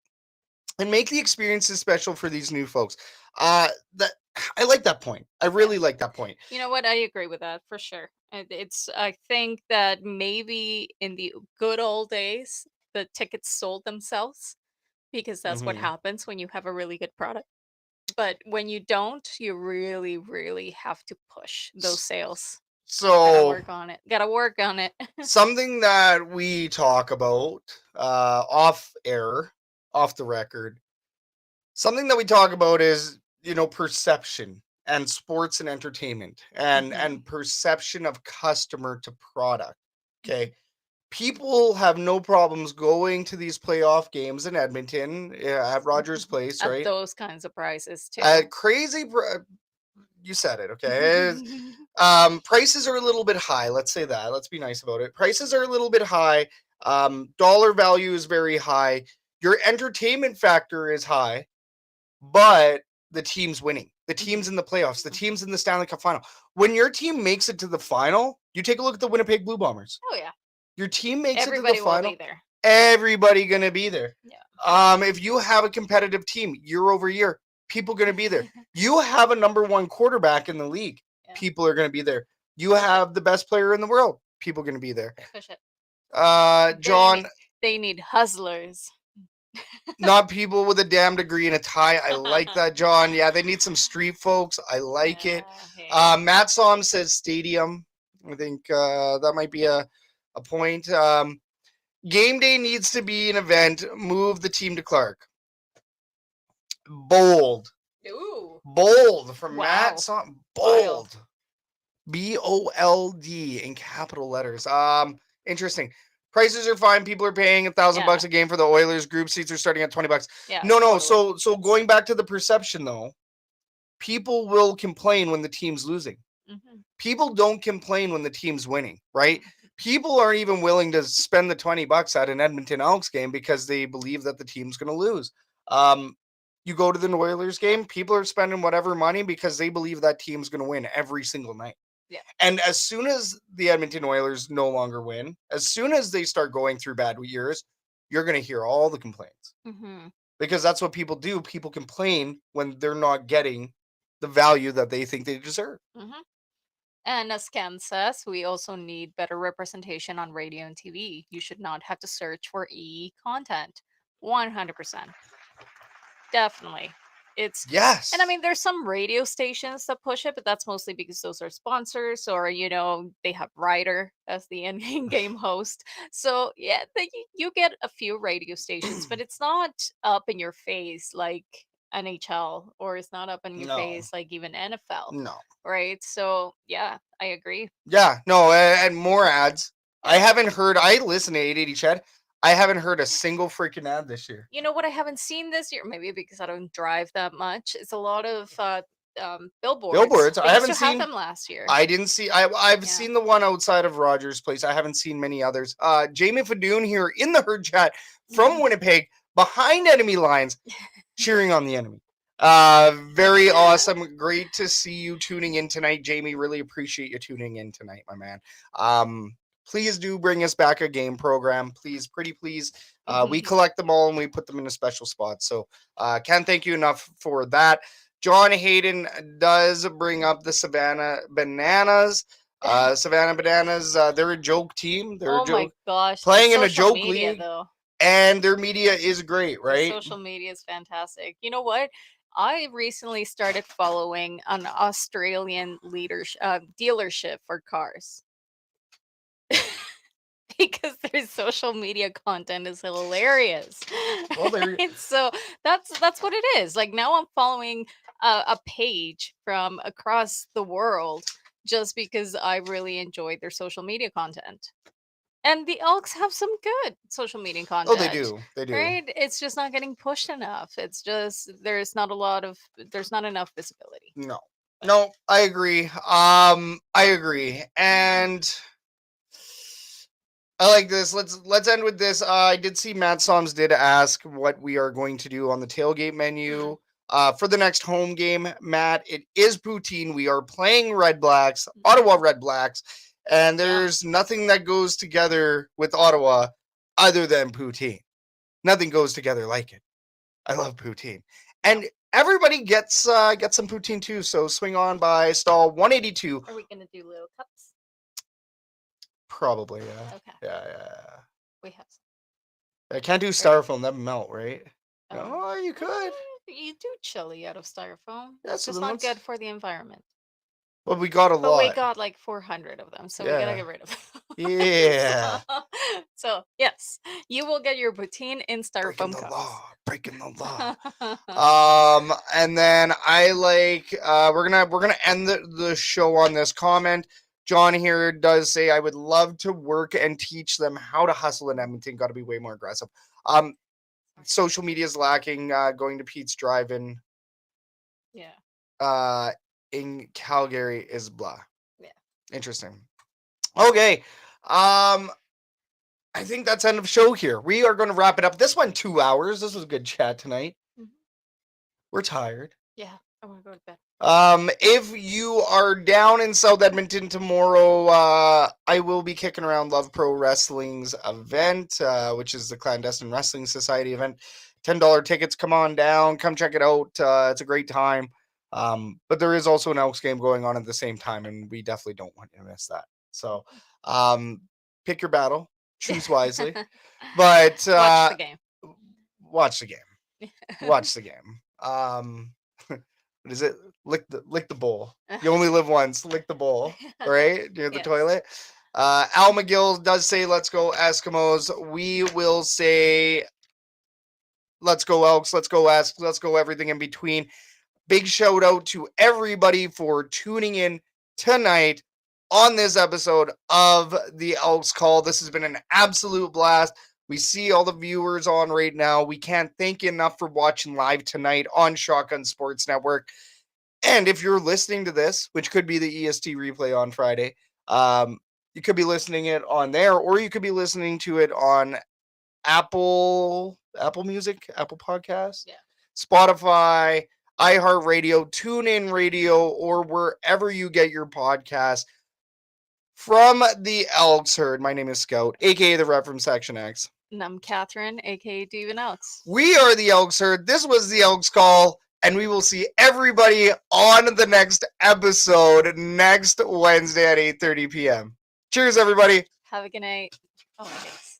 and make the experiences special for these new folks. I like that point. I really like that point. You know what? I agree with that for sure. I think that maybe in the good old days, the tickets sold themselves because that's what happens when you have a really good product. But when you don't, you really, really have to push those sales. So gotta work on it. Something that we talk about off air, off the record. Something that we talk about is perception and sports and entertainment and perception of customer to product. Okay. People have no problems going to these playoff games in Edmonton at Rogers Place, right? At those kinds of prices too. You said it, okay? Prices are a little bit high. Let's say that. Let's be nice about it. Prices are a little bit high. Dollar value is very high. Your entertainment factor is high, but the team's winning. the teams in the playoffs, the teams in the Stanley Cup final. When your team makes it to the final, you take a look at the Winnipeg Blue Bombers. Oh yeah. Your team makes Everybody it to the will final. be there. Everybody gonna be there. Yeah. If you have a competitive team year over year, people gonna be there. You have a number one quarterback in the league. Yeah. People are gonna be there. You have the best player in the world. People gonna be there. Push it. John, They need hustlers. not people with a damn degree and a tie. I like that, John. Yeah, they need some street folks. I like it. Yeah. Matt Som says stadium. I think that might be a point. Game day needs to be an event. Move the team to Clark. Bold. Ooh. Bold from Wow. Matt Som. Bold. BOLD in capital letters. Interesting. Prices are fine. People are paying $1,000 a game for the Oilers. Group seats are starting at $20. Yeah. No. Totally. So going back to the perception though, people will complain when the team's losing. Mm-hmm. People don't complain when the team's winning, right? People aren't even willing to spend the $20 at an Edmonton Elks game because they believe that the team's going to lose. You go to the Oilers game, people are spending whatever money because they believe that team's going to win every single night. Yeah. And as soon as the Edmonton Oilers no longer win, as soon as they start going through bad years, you're going to hear all the complaints. Mm-hmm. Because that's what people do. People complain when they're not getting the value that they think they deserve. Mm-hmm. And as Ken says, we also need better representation on radio and TV. You should not have to search for EE content. 100%. Definitely. It's Yes. And I mean, there's some radio stations that push it, but that's mostly because those are sponsors, or they have Ryder as the in-game host. So yeah, you get a few radio stations, but it's not up in your face like NHL, or it's not up in your face like even NFL. No. Right? So yeah, I agree. Yeah. No. And more ads. I haven't heard. I listen to 880 Chad. I haven't heard a single freaking ad this year. You know what I haven't seen this year? Maybe because I don't drive that much. It's a lot of billboards. Billboards. They I haven't used to seen have them last year. I didn't see. I've seen the one outside of Rogers Place. I haven't seen many others. Jamie Fadoon here in the herd chat from Winnipeg, behind enemy lines, cheering on the enemy. Very awesome. Great to see you tuning in tonight, Jamie. Really appreciate you tuning in tonight, my man. Please do bring us back a game program, please, pretty please. We collect them all and we put them in a special spot. So can't thank you enough for that. John Hayden does bring up the Savannah Bananas. Savannah Bananas, they're a joke team. They're a joke. My gosh. Playing in a joke media, league. Though. And their media is great, right? Their social media is fantastic. You know what? I recently started following an Australian dealership for cars. Because their social media content is hilarious. Well, so that's what it is. Like now I'm following a page from across the world just because I really enjoyed their social media content. And the Elks have some good social media content. Oh, they do. They do. Right? It's just not getting pushed enough. It's just there's not enough visibility. No, I agree. I agree. And I like this. Let's end with this. I did see Matt Soms did ask what we are going to do on the tailgate menu for the next home game. Matt, it is poutine. We are playing Red Blacks, Ottawa Red Blacks, and there's nothing that goes together with Ottawa other than poutine. Nothing goes together like it. I love poutine, and everybody gets some poutine too. So swing on by stall 182. Are we gonna do little cups? Probably, yeah. Okay. Yeah. We have some. I can't do styrofoam, that melt, right? Oh. Oh, you could. You do chili out of styrofoam. Yeah, It's so just then not good for the environment. Well, we got a But lot. we got like 400 of them, so we gotta get rid of them. Yeah. So yes, you will get your poutine in styrofoam cups. Breaking the law. And then I like we're gonna end the show on this comment. John here does say, I would love to work and teach them how to hustle in Edmonton. Got to be way more aggressive. Social media is lacking. Going to Pete's Drive-In. Yeah. In Calgary is blah. Yeah. Interesting. Okay. I think that's end of show here. We are going to wrap it up. This went 2 hours. This was a good chat tonight. Mm-hmm. We're tired. Yeah. I want to go to bed. If you are down in South Edmonton tomorrow, I will be kicking around Love Pro Wrestling's event, which is the Clandestine Wrestling Society event. $10 tickets. Come on down. Come check it out. It's a great time. But there is also an Elks game going on at the same time, and we definitely don't want you to miss that. So, pick your battle. Choose wisely. But Watch the game. Watch the game. Watch the game. What is it? Lick the bowl. You only live once. Lick the bowl, right? Near the toilet. Al McGill does say, "Let's go Eskimos." We will say, "Let's go Elks." Let's go Esks. Let's go everything in between. Big shout out to everybody for tuning in tonight on this episode of the Elks Call. This has been an absolute blast. We see all the viewers on right now. We can't thank you enough for watching live tonight on Shotgun Sports Network. And if you're listening to this, which could be the EST replay on Friday, you could be listening it on there, or you could be listening to it on Apple Music, Apple Podcasts, Spotify, iHeartRadio, TuneIn Radio, or wherever you get your podcasts. From the Elks Herd, my name is Scout, aka the rep from Section X. And I'm Catherine, aka Devin Elks. We are the Elks Herd. This was the Elks Call, and we will see everybody on the next episode next Wednesday at 8:30 p.m. Cheers, everybody. Have a good night. Oh my goodness.